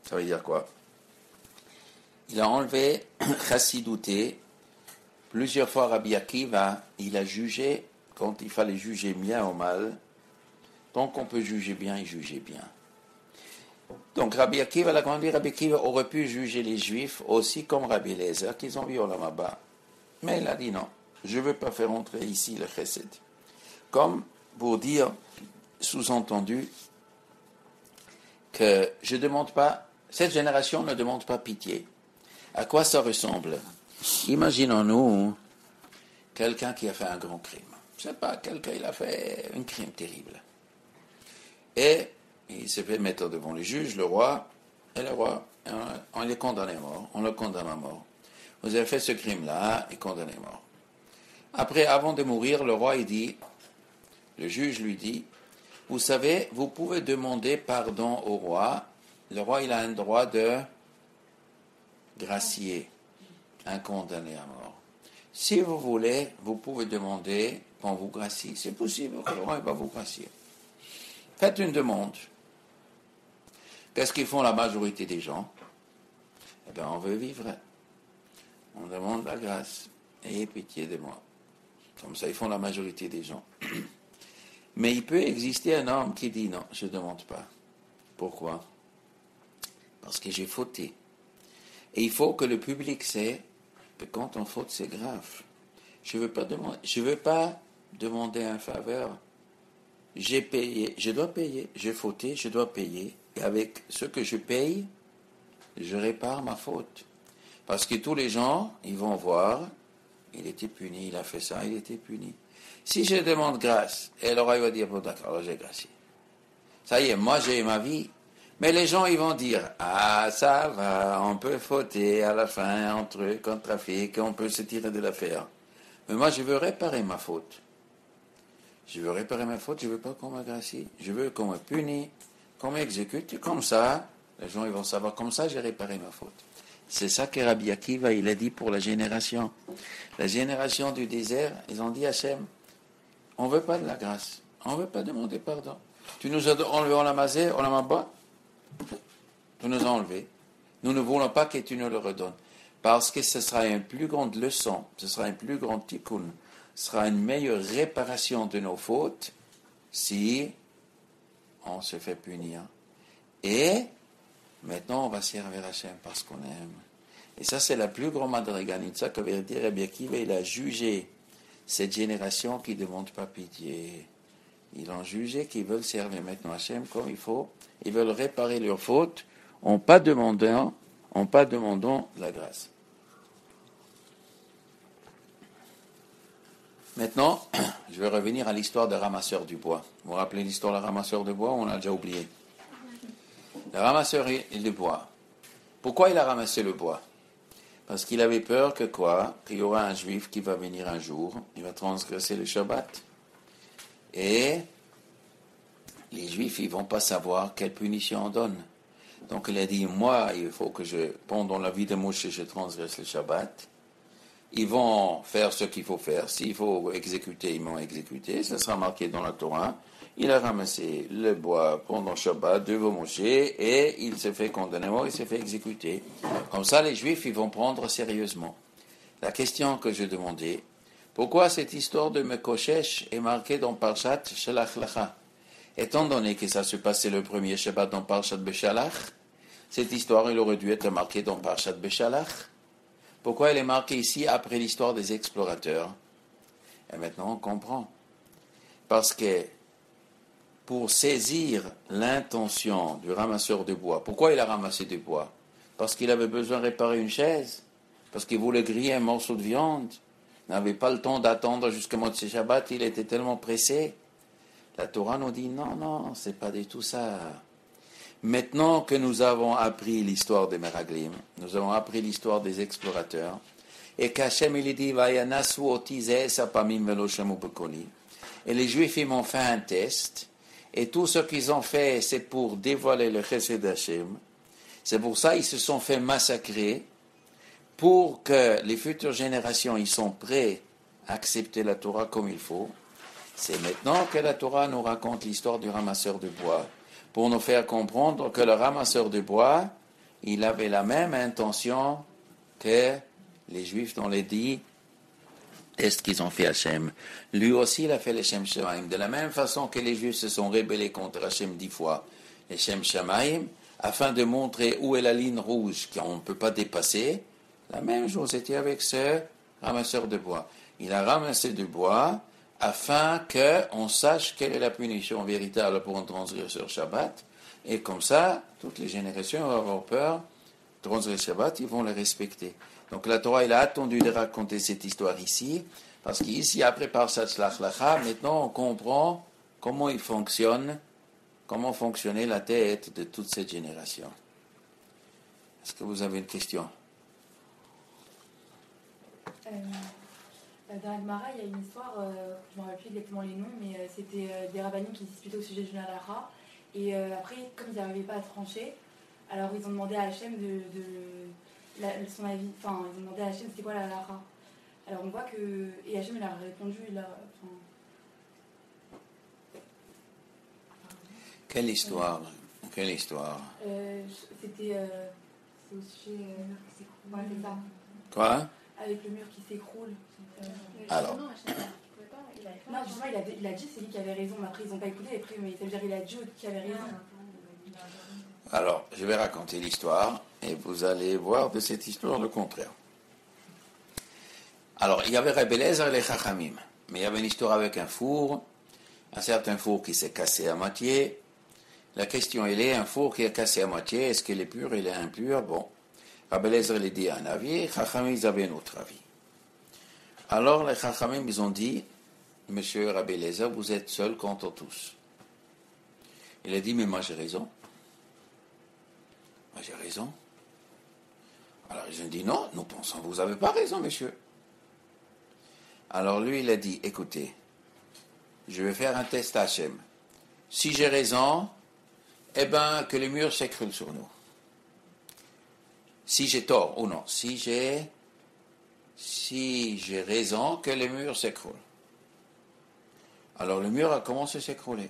Ça veut dire quoi? Il a enlevé Chassidouté. Plusieurs fois, Rabbi Akiva, il a jugé, quand il fallait juger bien ou mal, tant qu'on peut juger bien, il jugeait bien. Donc Rabbi Akiva, la grande Rabbi Akiva aurait pu juger les Juifs aussi comme Rabbi Eliezer, qu'ils ont vu Olam Haba. Mais il a dit non, je ne veux pas faire entrer ici le chesed. Comme pour dire, sous-entendu, que je ne demande pas, cette génération ne demande pas pitié. À quoi ça ressemble? Imaginons-nous quelqu'un qui a fait un grand crime. Je ne sais pas, quelqu'un il a fait un crime terrible. Et il s'est fait mettre devant les juges, le roi, et le roi, on les condamne à mort, on le condamne à mort. Vous avez fait ce crime-là, et condamné à mort. Après, avant de mourir, le roi, il dit, le juge lui dit, vous savez, vous pouvez demander pardon au roi. Le roi, il a un droit de gracier un condamné à mort. Si vous voulez, vous pouvez demander qu'on vous gracie. C'est possible que le roi va vous gracier. Faites une demande. Qu'est-ce qu'ils font la majorité des gens? Eh bien, on veut vivre. On demande la grâce. Ayez pitié de moi. Comme ça, ils font la majorité des gens. Mais il peut exister un homme qui dit non, je ne demande pas. Pourquoi? Parce que j'ai fauté. Et il faut que le public sait que quand on faute, c'est grave. Je veux pas demander une faveur. J'ai payé, je dois payer. J'ai fauté, je dois payer. Et avec ce que je paye, je répare ma faute. Parce que tous les gens, ils vont voir, il était puni, il a fait ça, il était puni. Si je demande grâce, et le roi va dire, bon d'accord, j'ai gracié. Ça y est, moi j'ai ma vie. Mais les gens, ils vont dire, ah, ça va, on peut fauter à la fin, un truc, un trafic, on peut se tirer de l'affaire. Mais moi, je veux réparer ma faute. Je veux réparer ma faute, je ne veux pas qu'on m'agracie. Je veux qu'on me punisse, qu'on m'exécute. Comme ça, les gens, ils vont savoir, comme ça, j'ai réparé ma faute. C'est ça que Rabbi Akiva, il a dit pour la génération. La génération du désert, ils ont dit à Hachem, on ne veut pas de la grâce. On ne veut pas demander pardon. Tu nous as enlevé on l'a masé, on l'a pas. Tu nous as enlevé. Nous ne voulons pas que tu nous le redonnes. Parce que ce sera une plus grande leçon, ce sera un plus grand tikkun, ce sera une meilleure réparation de nos fautes si on se fait punir. Et maintenant, on va servir Hachem parce qu'on aime. Et ça, c'est la plus grande madriganitza que veut dire Rabbi Akiva. Il a jugé cette génération qui ne demande pas pitié. Ils ont jugé qu'ils veulent servir maintenant Hachem comme il faut. Ils veulent réparer leurs fautes en pas demandant la grâce. Maintenant, je vais revenir à l'histoire des ramasseurs du bois. Vous vous rappelez l'histoire des ramasseurs de bois ou on l'a déjà oublié? Le ramasseur du bois. Pourquoi il a ramassé le bois? Parce qu'il avait peur que quoi? Qu'il y aura un juif qui va venir un jour, il va transgresser le Shabbat. Et les juifs, ils ne vont pas savoir quelle punition on donne. Donc il a dit, moi, il faut que pendant la vie de Moshe, je transgresse le Shabbat. Ils vont faire ce qu'il faut faire. S'il faut exécuter, ils vont exécuter. Ça sera marqué dans la Torah. Il a ramassé le bois pendant Shabbat devant Moshe et il s'est fait condamner, il s'est fait exécuter. Comme ça, les Juifs, ils vont prendre sérieusement. La question que je demandais, pourquoi cette histoire de Mekoshesh est marquée dans Parshat Shelach Lecha? Étant donné que ça se passait le premier Shabbat dans Parshat Beshalach, cette histoire, elle aurait dû être marquée dans Parshat Beshalach. Pourquoi elle est marquée ici après l'histoire des explorateurs? Et maintenant on comprend. Parce que pour saisir l'intention du ramasseur de bois, pourquoi il a ramassé du bois? Parce qu'il avait besoin de réparer une chaise, parce qu'il voulait griller un morceau de viande, il n'avait pas le temps d'attendre jusqu'à Motzei Shabbat, il était tellement pressé. La Torah nous dit non, c'est pas du tout ça. Maintenant que nous avons appris l'histoire des Meraglim, nous avons appris l'histoire des explorateurs, et qu'Hachem il dit Vayanasu otizeh sapamim velo shemu bekoli. Et les Juifs ils m'ont fait un test, et tout ce qu'ils ont fait, c'est pour dévoiler le chesed d'Hachem. C'est pour ça qu'ils se sont fait massacrer, pour que les futures générations ils sont prêts à accepter la Torah comme il faut. C'est maintenant que la Torah nous raconte l'histoire du ramasseur de bois, pour nous faire comprendre que le ramasseur de bois, il avait la même intention que les Juifs dans les 10 tests qu'ils ont fait à Hachem. Lui aussi, il a fait les Shem Shamaim. De la même façon que les Juifs se sont rébellés contre Hachem 10 fois, les Shem Shamaim, afin de montrer où est la ligne rouge qu'on ne peut pas dépasser, la même chose était avec ce ramasseur de bois. Il a ramassé du bois afin qu'on sache quelle est la punition véritable pour un transgresseur Shabbat. Et comme ça, toutes les générations vont avoir peur, transgresseur Shabbat, ils vont le respecter. Donc la Torah, il a attendu de raconter cette histoire ici, parce qu'ici, après Parshat Shelach Lecha, maintenant on comprend comment il fonctionne, comment fonctionnait la tête de toute cette génération. Est-ce que vous avez une question? Dans Agmara, il y a une histoire, je ne me rappelle plus exactement les noms, mais c'était des rabbinim qui disputaient au sujet du Nahara. Et après, comme ils n'arrivaient pas à trancher, alors ils ont demandé à Hachem son avis. Enfin, ils ont demandé à Hachem c'était quoi la Nahara. Alors on voit que. Et Hachem il a répondu. Quelle histoire? Quelle histoire? C'était. C'est au sujet. Ouais, c'est ça. Quoi? Avec le mur qui s'écroule. Alors. Non, justement, il a dit c'est lui qui avait raison, mais après ils n'ont pas écouté, mais ça veut dire qu'il a dit qui avait raison. Alors, je vais raconter l'histoire, et vous allez voir de cette histoire le contraire. Alors, il y avait Rabbi Eliezer et les Chachamim, mais il y avait une histoire avec un certain four qui s'est cassé à moitié. La question, elle est, un four qui est cassé à moitié, est-ce qu'il est pur, il est impur? Bon, Rabbi Eliezer il dit un avis, Chachamim ils avaient un autre avis. Alors les Chachamim ils ont dit, Monsieur Rabbi Eliezer, vous êtes seul contre tous. Il a dit, mais moi j'ai raison. Moi j'ai raison. Alors ils ont dit, non, nous pensons, vous n'avez pas raison, monsieur. Alors lui il a dit, écoutez, je vais faire un test à Hachem. Si j'ai raison, eh bien que les murs s'écroulent sur nous. Si j'ai tort ou non, si j'ai raison, que les murs s'écroulent. Alors le mur a commencé à s'écrouler.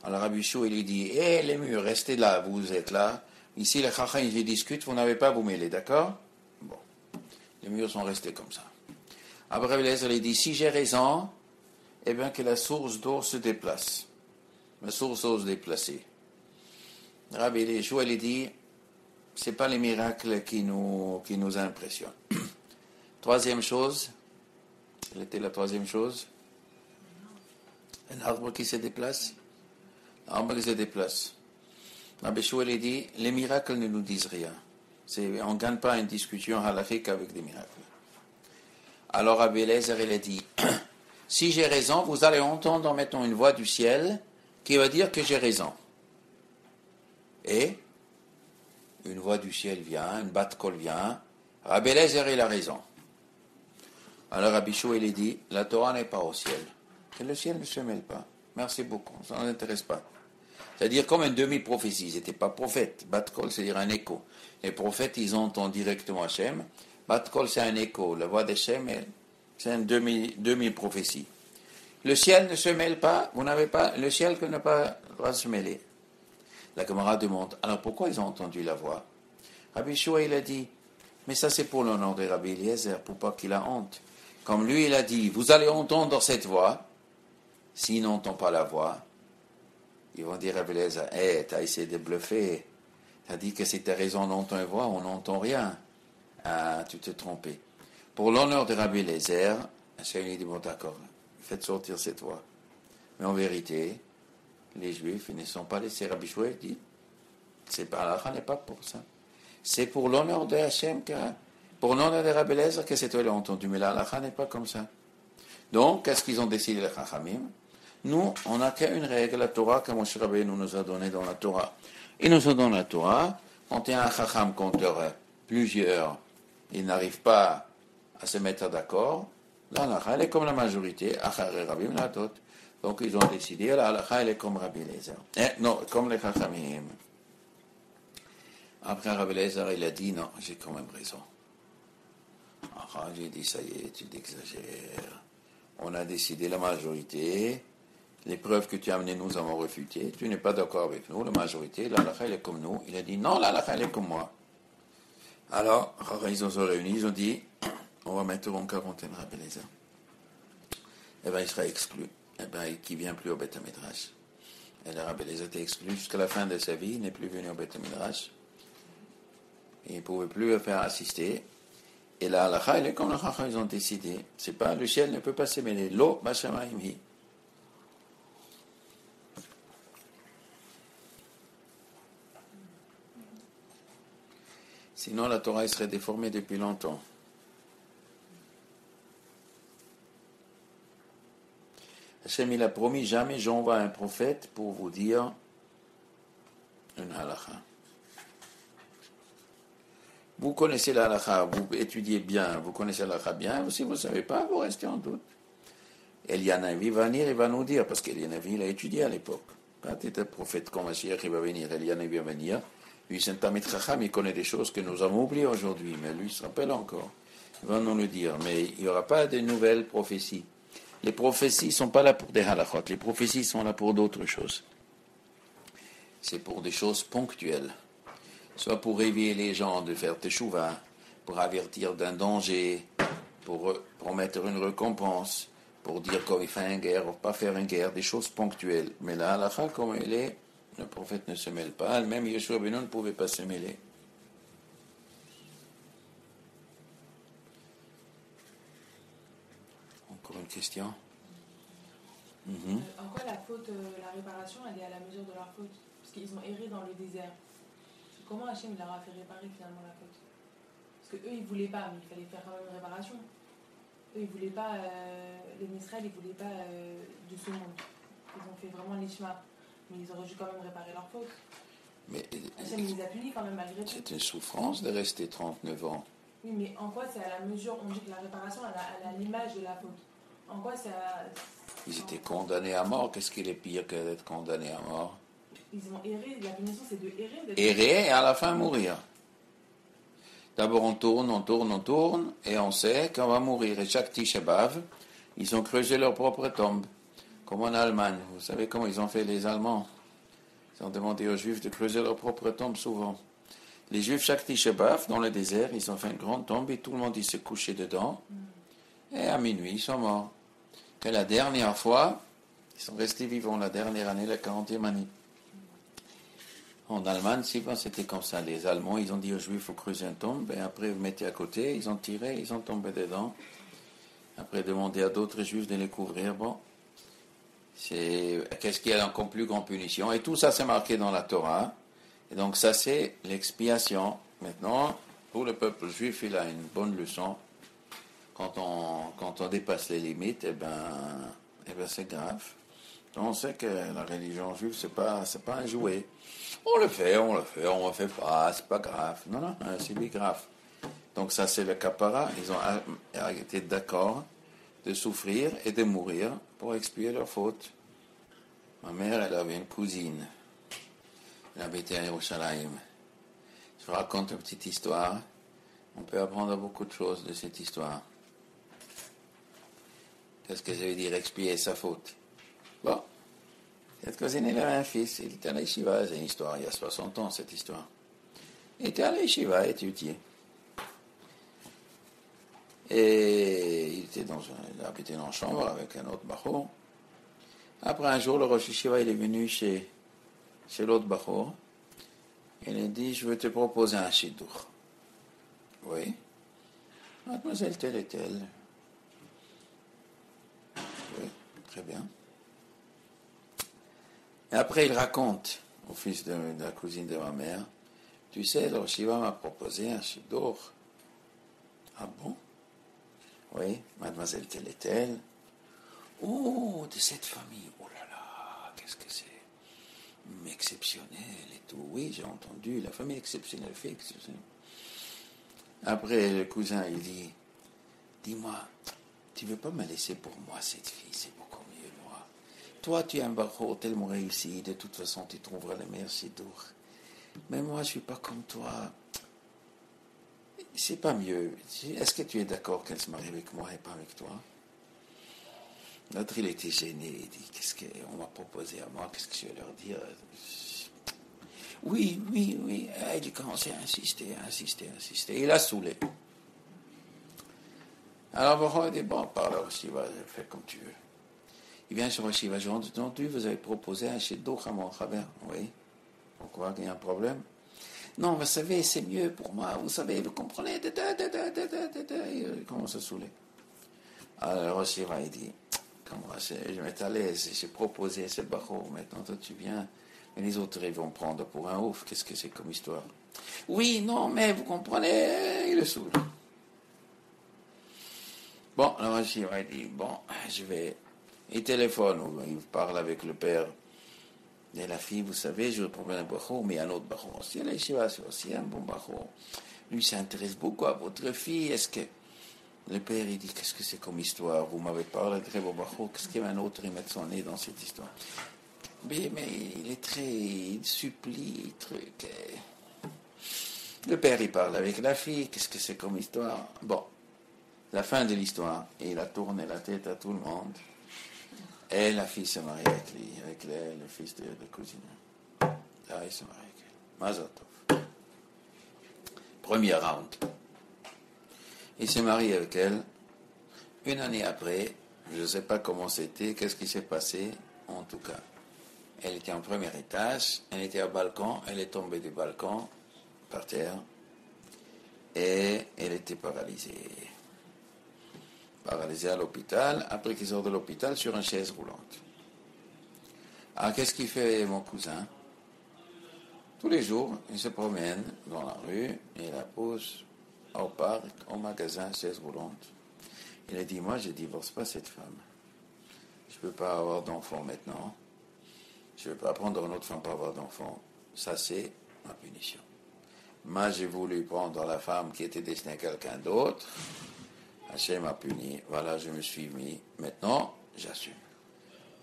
Alors Rabbi Shua, il lui dit, les murs, restez là, vous êtes là. Ici, les chacham, ils discutent, vous n'avez pas à vous mêler, d'accord? Bon, les murs sont restés comme ça. Après, Rabbi Eliezer, il dit, si j'ai raison, eh bien que la source d'eau se déplace. La source d'eau se déplacer. Rabbi Shua, il dit, c'est pas les miracles qui nous impressionnent. Troisième chose, quelle était la troisième chose? Un arbre qui se déplace. L'arbre qui se déplace. Rabbi Shua, il dit, les miracles ne nous disent rien. On ne gagne pas une discussion halachique avec des miracles. Alors Rabbi Eliezer, il a dit, si j'ai raison, vous allez entendre maintenant une voix du ciel qui va dire que j'ai raison. Et une voix du ciel vient, une bat-kol vient, Rabbi Eliezer, il a raison. Alors Rabbi Shua, il a dit, la Torah n'est pas au ciel. Que le ciel ne se mêle pas. Merci beaucoup, ça ne nous intéresse pas. C'est-à-dire comme une demi-prophétie, ils n'étaient pas prophètes. Bat-kol, c'est-à-dire un écho. Les prophètes, ils entendent directement Hachem. Bat-kol, c'est un écho. La voix d'Hachem, c'est une demi-prophétie. Le ciel ne se mêle pas, vous n'avez pas, le ciel ne pas doit se mêler. La camarade demande, alors pourquoi ils ont entendu la voix? Rabbi Shua, il a dit, mais ça c'est pour l'honneur de Rabbi Eliezer, pour pas qu'il a honte. Comme lui, il a dit, vous allez entendre cette voix. S'ils n'entendent pas la voix, ils vont dire à Rabbi Eliezer, t'as essayé de bluffer. T'as dit que si t'as raison, on entend une voix, on n'entend rien. Ah, tu t'es trompé. Pour l'honneur de Rabbi Eliezer, Hachem lui dit, bon d'accord, faites sortir cette voix. Mais en vérité, les Juifs, ils ne sont pas laissés. Rabbi Shua dit, c'est pas l'Allah n'est pas pour ça. C'est pour l'honneur de Hachem, pour l'honneur de Rabbi Eliezer que cette voix est entendue. Mais l'Allah n'est pas comme ça. Donc, qu'est-ce qu'ils ont décidé les Chachamim? Nous, on n'a qu'une règle, la Torah, que Moshe Rabbeinu nous a donné dans la Torah. Il nous a donné la Torah, quand il y a un Chacham contre plusieurs, ils n'arrivent pas à se mettre d'accord, la halakha, elle est comme la majorité, Achare Rabim Latot. Donc ils ont décidé, la halakha, elle est comme Rabbi Eliezer. Non, comme les Chachamim. Après Rabbi Eliezer, il a dit, non, j'ai quand même raison. J'ai dit, ça y est, tu exagères. On a décidé la majorité. Les preuves que tu as amenées, nous avons refuté. Tu n'es pas d'accord avec nous, la majorité. La halakha, elle est comme nous. Il a dit, non, la halakha, elle est comme moi. Alors, ils ont se réunis, ils ont dit, on va mettre en quarantaine Rabbi Eliezer. Eh bien, il sera exclu. Eh bien, qui ne vient plus au Beth Midrash. Et le Rabbi Eliezer était exclu jusqu'à la fin de sa vie. Il n'est plus venu au Beth Midrash. Il ne pouvait plus faire assister. Et la halakha, elle est comme le Chacham, ils ont décidé. C'est pas, le ciel ne peut pas se mêler. L'eau, bashamayim hi. Sinon, la Torah serait déformée depuis longtemps. Hachem, il a promis, jamais j'envoie un prophète pour vous dire une halakha. Vous connaissez la halakha, vous étudiez bien, vous connaissez la halakha bien, si vous ne savez pas, vous restez en doute. Elianavi va venir, il va nous dire, parce qu'Elianavi, il a étudié à l'époque. Quand il était prophète comme Mashiach, il va venir, Elianavi va venir. Lui, c'est un Tamid Chacham, il connaît des choses que nous avons oubliées aujourd'hui, mais lui, il se rappelle encore. Il va nous le dire, mais il n'y aura pas de nouvelles prophéties. Les prophéties ne sont pas là pour des halakhot, les prophéties sont là pour d'autres choses. C'est pour des choses ponctuelles. Soit pour réveiller les gens de faire teshuva, pour avertir d'un danger, pour promettre une récompense, pour dire quand il fait une guerre ou pas faire une guerre, des choses ponctuelles. Mais la halakha, comme elle est, le prophète ne se mêle pas, même Yeshua Beno ne pouvait pas se mêler. Encore une question? En quoi la faute, la réparation, elle est à la mesure de leur faute? Parce qu'ils ont erré dans le désert. Comment Hachem il leur a fait réparer finalement la faute? Parce qu'eux, ils ne voulaient pas, mais il fallait faire quand même une réparation. Eux, ils ne voulaient pas, les Israël, ils ne voulaient pas de ce monde. Ils ont fait vraiment l'ishma. Mais ils auraient dû quand même réparer leur faute. Mais Hachem il les a punis quand même malgré tout. c'est une souffrance de rester 39 ans. Oui, mais en quoi c'est à la mesure, on dit que la réparation, elle a l'image de la faute. En quoi c'est à... Ils étaient condamnés à mort. Qu'est-ce qui est pire que d'être condamné à mort? Ils ont erré. La punition, c'est de errer. Errer et à la fin mourir. D'abord on tourne, et on sait qu'on va mourir. Et chaque Tisha B'Av, ils ont creusé leur propre tombe. comme en Allemagne. Vous savez comment ils ont fait les Allemands? Ils ont demandé aux Juifs de creuser leur propre tombe souvent. Les Juifs, chaque Tisha B'Av, dans le désert, ils ont fait une grande tombe et tout le monde s'est couché dedans. Et à minuit, ils sont morts. Et la dernière fois, ils sont restés vivants la dernière année, la 40e année. En Allemagne, c'était comme ça. Les Allemands, ils ont dit aux Juifs, il faut creuser une tombe. Et après, vous mettez à côté, ils ont tiré, ils sont tombés dedans. Après, demander à d'autres Juifs de les couvrir. Bon, qu'est-ce qu'il y a encore plus grande punition? Et tout ça, c'est marqué dans la Torah. Et donc, ça, c'est l'expiation. Maintenant, pour le peuple juif, il a une bonne leçon. Quand on dépasse les limites, eh ben, c'est grave. Donc, on sait que la religion juive, c'est pas un jouet. On le fait, on le fait pas, c'est pas grave. Non, c'est lui grave. Donc, ça, c'est le kapara. Ils ont été d'accord de souffrir et de mourir pour expier leurs fautes. Ma mère, elle avait une cousine. Elle habitait à Yerushalayim. Je vous raconte une petite histoire. On peut apprendre beaucoup de choses de cette histoire. Qu'est-ce que ça veut dire expier sa faute? Bon, cette cousine, elle avait un fils. Il était à l'Yeshiva. C'est une histoire, il y a 60 ans, cette histoire. Il était à l'Yeshiva, étudié. Et il habitait dans une chambre avec un autre bachor. Après un jour, le Rosh Yeshiva, il est venu chez l'autre bachor. Il a dit, je veux te proposer un shidduch. Oui. Mademoiselle telle et telle. Oui, très bien. Et après, il raconte au fils de la cousine de ma mère, tu sais, le Rosh Yeshiva m'a proposé un shidduch. Ah bon? Oui, mademoiselle telle et telle. Oh, de cette famille. Oh là là, qu'est-ce que c'est? Exceptionnel et tout. Oui, j'ai entendu, la famille exceptionnelle fait exceptionnel. Après, le cousin, il dit, dis-moi, tu veux pas me laisser pour moi cette fille? C'est beaucoup mieux, moi. Toi, tu es un bachor tellement réussi, de toute façon, tu trouveras le meilleur shidduch. Mais moi, je suis pas comme toi. C'est pas mieux. Est-ce que tu es d'accord qu'elle se marie avec moi et pas avec toi? L'autre, il était gêné. Il dit, qu'est-ce qu'on m'a proposé à moi? Qu'est-ce que je vais leur dire? Oui. Il a commencé à insister. Il a saoulé. Alors, Baruch dit, bon, parle au Shiva, fais comme tu veux. Il vient sur le Shiva, j'ai entendu, vous avez proposé un shidduch à mon chaver. Oui. Pourquoi? Il y a un problème? Non, vous savez, c'est mieux pour moi. Vous savez, vous comprenez? Il commence à saouler. Alors, le Shiva, il dit, je vais être à l'aise, j'ai proposé ce bachor, maintenant toi tu viens, mais les autres ils vont prendre pour un ouf, qu'est-ce que c'est comme histoire? Oui, non, mais vous comprenez, il est saoul. Bon, alors il dit, bon, je vais, il téléphone, il parle avec le père de la fille, vous savez, je vais prendre un bachor, mais un autre bachor aussi, c'est aussi un bon bachor. Lui s'intéresse beaucoup à votre fille, est-ce que... Le père, il dit, qu'est-ce que c'est comme histoire? Vous m'avez parlé de Reb Bacho, qu'est-ce qu'il y a un autre, il met son nez dans cette histoire? Mais il est très... Il supplie, truc... Le père, il parle avec la fille, qu'est-ce que c'est comme histoire? Bon, la fin de l'histoire, il a tourné la tête à tout le monde, et la fille s'est mariée avec lui, avec le fils de la cousine. Là, il s'est marié avec elle. Mazal tov. Premier round. Il s'est marié avec elle. Une année après, je ne sais pas comment c'était, qu'est-ce qui s'est passé. En tout cas, elle était en premier étage, elle était au balcon, elle est tombée du balcon, par terre, et elle était paralysée. Paralysée à l'hôpital, après qu'il sort de l'hôpital, sur une chaise roulante. Alors, qu'est-ce qu'il fait mon cousin? Tous les jours, il se promène dans la rue, et la pose au parc, au magasin, chaise roulante. Il a dit, moi, je ne divorce pas cette femme. Je ne peux pas avoir d'enfant maintenant. Je ne peux pas prendre une autre femme pour avoir d'enfant. Ça, c'est ma punition. Moi, j'ai voulu prendre la femme qui était destinée à quelqu'un d'autre. Hachem m'a puni. Voilà, je me suis mis. Maintenant, j'assume.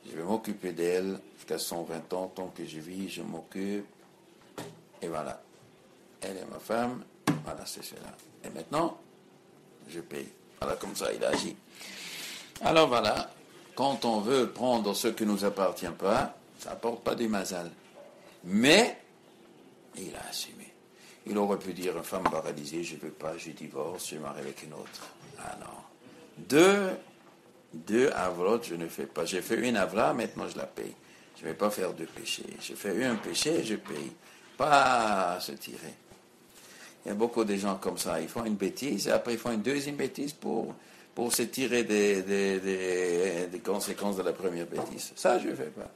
Je vais m'occuper d'elle jusqu'à 120 ans. Tant que je vis, je m'occupe. Et voilà. Elle est ma femme. Voilà, c'est cela. Et maintenant, je paye. Voilà, comme ça, il a agi. Alors voilà, quand on veut prendre ce qui ne nous appartient pas, ça n'apporte pas du mazal. Mais, il a assumé. Il aurait pu dire, une femme paralysée, je ne veux pas, je divorce, je marie avec une autre. Ah non. Deux avrot, je ne fais pas. J'ai fait une avra, maintenant je la paye. Je ne vais pas faire deux péchés. J'ai fait un péché, je paye. Pas se tirer. Il y a beaucoup de gens comme ça. Ils font une bêtise et après ils font une deuxième bêtise pour se tirer des conséquences de la première bêtise. Ça, je ne fais pas.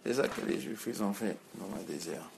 C'est ça que les Juifs ils ont fait dans le désert.